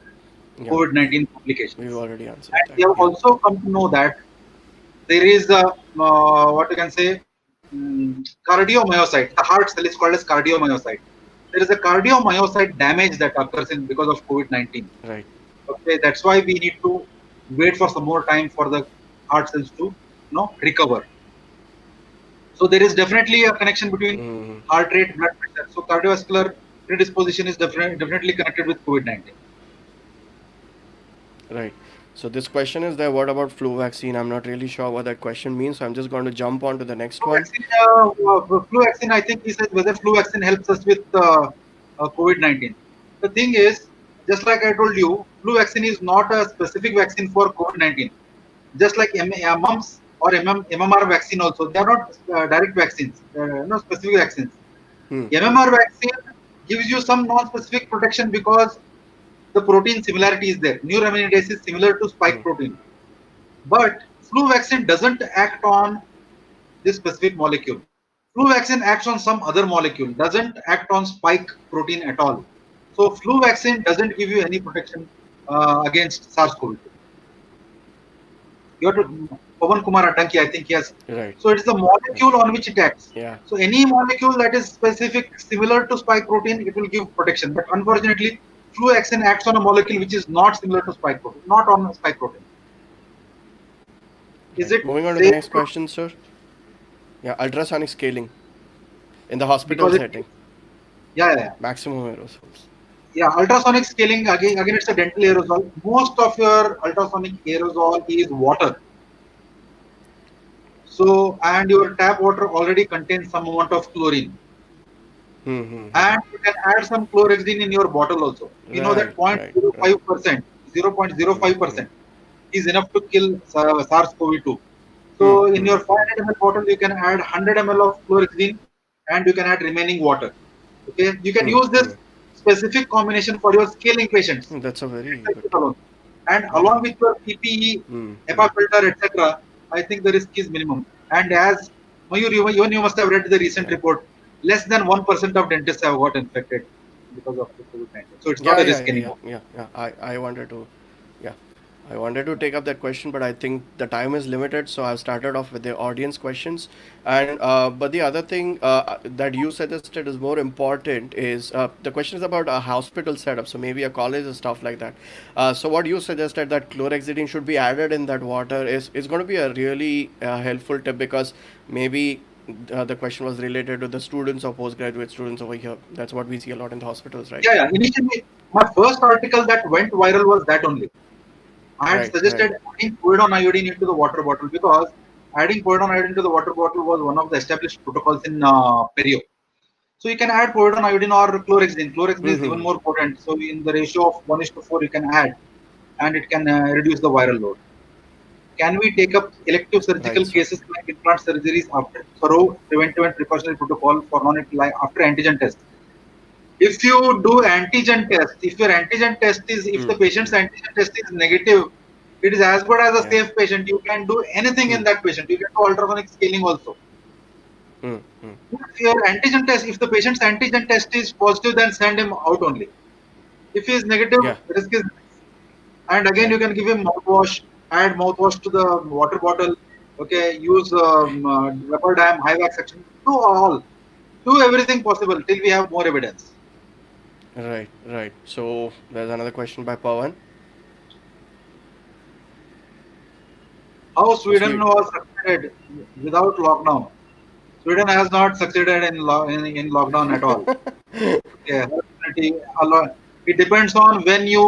Yeah. COVID-19 We've complications. already answered And that. we have Yeah. also come to know that there is a what you can say cardiomyocyte. The heart cell is called as cardiomyocyte. There is a cardiomyocyte damage that occurs in because of COVID-19. Right. Okay, that's why we need to wait for some more time for the heart cells to recover. So there is definitely a connection between Mm, heart rate, blood pressure. So cardiovascular predisposition is definitely connected with COVID-19. right. So this question is there. What about flu vaccine? I'm not really sure what that question means. So I'm just going to jump on to the next one. Flu vaccine. I think he said whether flu vaccine helps us with COVID-19. The thing is, just like I told you, flu vaccine is not a specific vaccine for COVID-19. Just like mumps or MMR vaccine also, they are not direct vaccines, no specific vaccines. Hmm. MMR vaccine gives you some non-specific protection because the protein similarity is there. Neuraminidase is similar to spike protein, but flu vaccine doesn't act on this specific molecule. Flu vaccine acts on some other molecule, doesn't act on spike protein at all. So flu vaccine doesn't give you any protection against SARS-CoV-2. You have to Pavan Kumar Addanki, I think he has. Right. So it is the Right. molecule on which it acts. Yeah. So any molecule that is specific, similar to spike protein, it will give protection. But unfortunately, fluoxetine acts on a molecule which is not similar to spike protein, not on spike protein. Is Right. it Moving on to the safe next to, question, sir. Yeah, ultrasonic scaling in the hospital because it, setting. yeah, yeah, yeah. Maximum aerosols. Yeah, ultrasonic scaling again it's a dental aerosol. Most of your ultrasonic aerosol is water. So and your tap water already contains some amount of chlorine. And you can add some chlorhexidine in your bottle also. We know that Right. Right. Right. 0.05%, 0.05% is enough to kill SARS-CoV-2. So in your 500 ml bottle, you can add 100 ml of chlorhexidine and you can add remaining water. Okay, you can use this specific combination for your scaling patients. That's a very good. Alone. And Yeah. along with your PPE, HEPA filter, etc., I think the risk is minimum. And as Mayur, even you must have read the recent Right. report, less than 1% of dentists have got infected because of the COVID-19. So it's not Yeah, a yeah, risk yeah, yeah, anymore. yeah, yeah. I wanted to, yeah, I wanted to take up that question, but I think the time is limited, so I've started off with the audience questions. And but the other thing that you suggested is more important is the question is about a hospital setup, so maybe a college and stuff like that. So what you suggested that chlorhexidine should be added in that water is going to be a really helpful tip because maybe the question was related to the students or postgraduate students over here. That's what we see a lot in the hospitals, right? Yeah, yeah. Initially, my first article that went viral was that only. I had Right, right. suggested adding povidone iodine into the water bottle because adding povidone iodine into the water bottle was one of the established protocols in perio. So you can add povidone iodine or chlorhexidine. Chlorhexidine is even more potent. So in the ratio of 1:4, you can add, and it can reduce the viral load. Can we take up elective Right, surgical sir. cases like implant surgeries after thorough preventive and precautionary protocol for like after antigen test? If you do antigen test, if your antigen test is, if the patient's antigen test is negative, it is as good as a Yeah. safe patient. You can do anything in that patient. You can do ultrasonic scaling also. If your antigen test, if the patient's antigen test is positive, then send him out only. If he is negative, Yeah. risk is. And again, you Right. can give him mouthwash, add mouthwash to the water bottle. Okay, use rubber dam, high vac section. Do all. Do everything possible till we have more evidence. Right. Right. So there's another question by Pawan. How So Sweden Sweden. was succeeded without lockdown. Sweden has not succeeded in lockdown at all. Okay, it depends on when you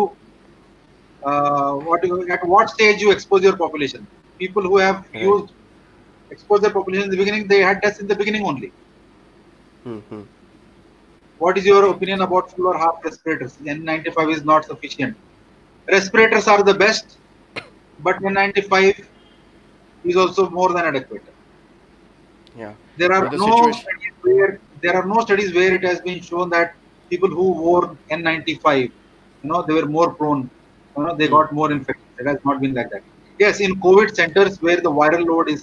at what stage you expose your population. People who have Right. used expose their population in the beginning, they had tests in the beginning only. What is your opinion about full or half respirators? N95 is not sufficient. Respirators are the best, but N95 is also more than adequate. Yeah. There are But the no situation. studies where it has been shown that people who wore N95, they were more prone, they got more infections. It has not been like that. Yes, in COVID centers where the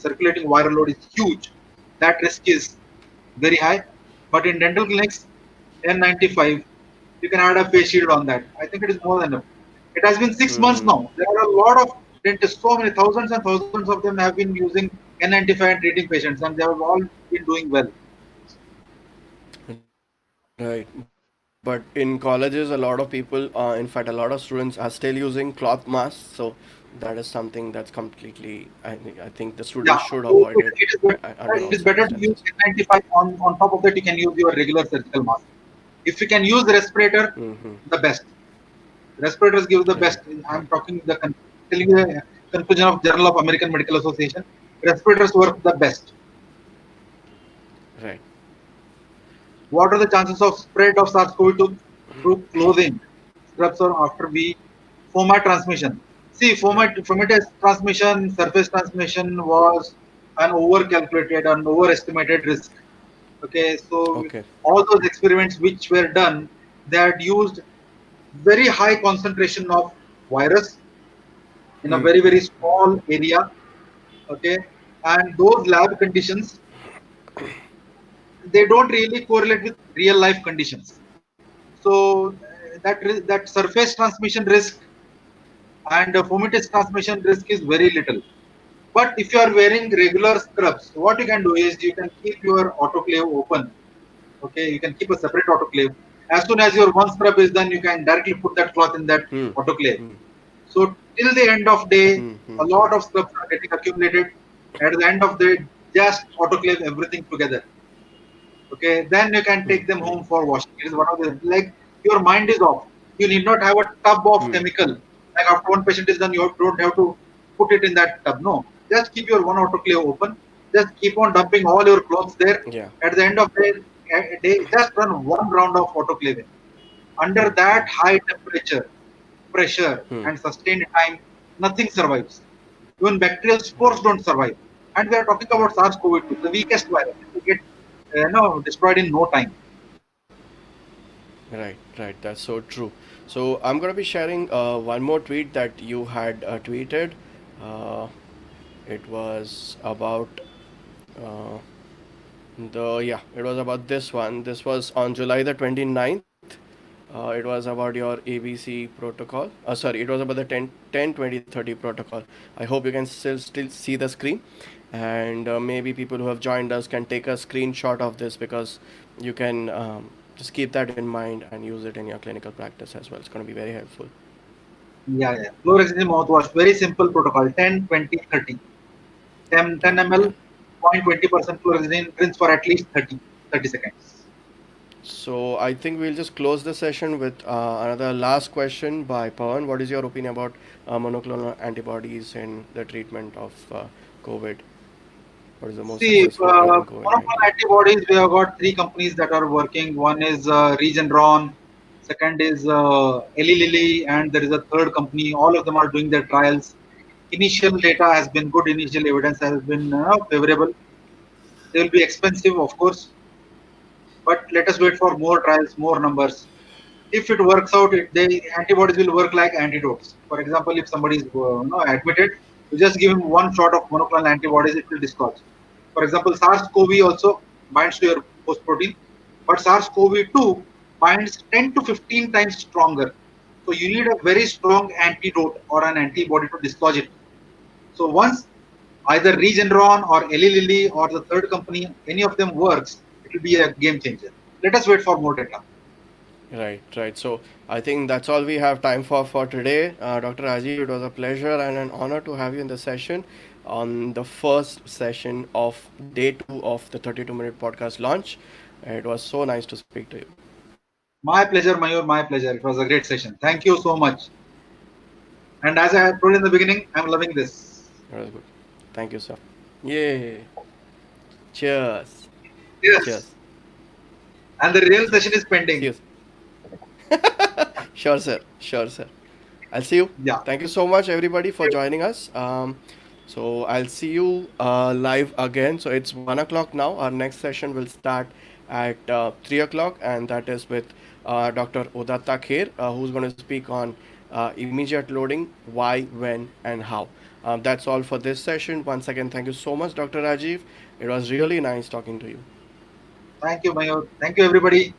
circulating viral load is huge, that risk is very high. But in dental clinics, N95, you can add a face shield on that. I think it is more than enough. It has been 6 months now. There are a lot of dentists, so many thousands and thousands of them have been using N95 and treating patients, and they have all been doing well. Right. But in colleges, a lot of people, in fact, a lot of students are still using cloth masks. So that is something that's completely. I think the Yeah, students should so avoid it under it all is better to use circumstances. N95. On top of that, you can use your regular surgical mask. If you can use the respirator, the best. Respirators give the Right. best. Right. I'm telling you the conclusion of Journal of American Medical Association. Respirators work the best. Right. What are the chances of spread of SARS-CoV-2 through clothing, scrubs, or after we fomat transmission? See, Right. fomites transmission, surface transmission was an over-calculated and overestimated risk. Okay, so Okay. all those experiments which were done, they had used very high concentration of virus in a very very small area. Okay, and those lab conditions, they don't really correlate with real life conditions. So that surface transmission risk and fomitis transmission risk is very little. But if you are wearing regular scrubs, what you can do is you can keep your autoclave open. Okay, you can keep a separate autoclave. As soon as your one scrub is done, you can directly put that cloth in that autoclave. So till the end of day, a lot of scrubs are getting accumulated. At the end of the day, just autoclave everything together. Okay, then you can take them home for washing. It is one of the, like, your mind is off. You need not have a tub of chemical. Like after one patient is done, you don't have to put it in that tub. No, just keep your one autoclave open. Just keep on dumping all your clothes there. Yeah. At the end of the day, just run one round of autoclaving. Under that high temperature, pressure, and sustained time, nothing survives. Even bacterial spores don't survive. And we are talking about Right. SARS-CoV-2, the weakest virus. It will get destroyed in no time. Right, right. That's so true. So I'm gonna be sharing one more tweet that you had tweeted. Uh, it was about uh, it was about this one. This was on July the 29th. It was about your ABC protocol. Sorry, it was about the 10 20 30 protocol. I hope you can still see the screen, and maybe people who have joined us can take a screenshot of this, because you can just keep that in mind and use it in your clinical practice as well. It's going to be very helpful. Yeah, yeah. Fluorescein mouthwash, very simple protocol, 10, 20, 30. 10, Yeah, 10 yeah. ml, 0.20% fluorescein, rinse for at least 30 seconds. So I think we'll just close the session with another last question by Pawan. What is your opinion about monoclonal antibodies in the treatment of COVID? What is the most See, successful drug in COVID monoclonal 19? antibodies, we have got three companies that are working. One is Regeneron, second is Eli Lilly, and there is a third company. All of them are doing their trials. Initial data has been good, initial evidence has been favorable. They will be expensive, of course, but let us wait for more trials, more numbers. If it works out, the antibodies will work like antidotes. For example, if somebody is admitted, you just give him one shot of monoclonal antibodies, it will dislodge. For example, SARS-CoV also binds to your host protein, but SARS-CoV-2 binds 10 to 15 times stronger. So you need a very strong antidote or an antibody to dislodge it. So once either Regeneron or Eli Lilly or the third company, any of them works, it will be a game changer. Let us wait for more data. Right, right. So I think that's all we have time for today. Dr. Rajiv, it was a pleasure and an honor to have you in the session on the first session of day two of the 32-minute podcast launch. It was so nice to speak to you. My pleasure, Mayur, my pleasure. It was a great session. Thank you so much. And as I told in the beginning, I'm loving this. It was good. Thank you, sir. Yay. Cheers. Yes. Cheers. And the real Cheers. session is See pending. you. Sure, sir. Sure, sir. I'll see you. Yeah. Thank you so much, everybody, for joining us. So I'll see you live again. So it's 1 o'clock now. Our next session will start at 3 o'clock, and that is with Dr. Udatta Kher, who's going to speak on immediate loading, why, when, and how. That's all for this session. Once again, thank you so much, Dr. Rajiv. It was really nice talking to you. Thank you, Mayur. Thank you, everybody.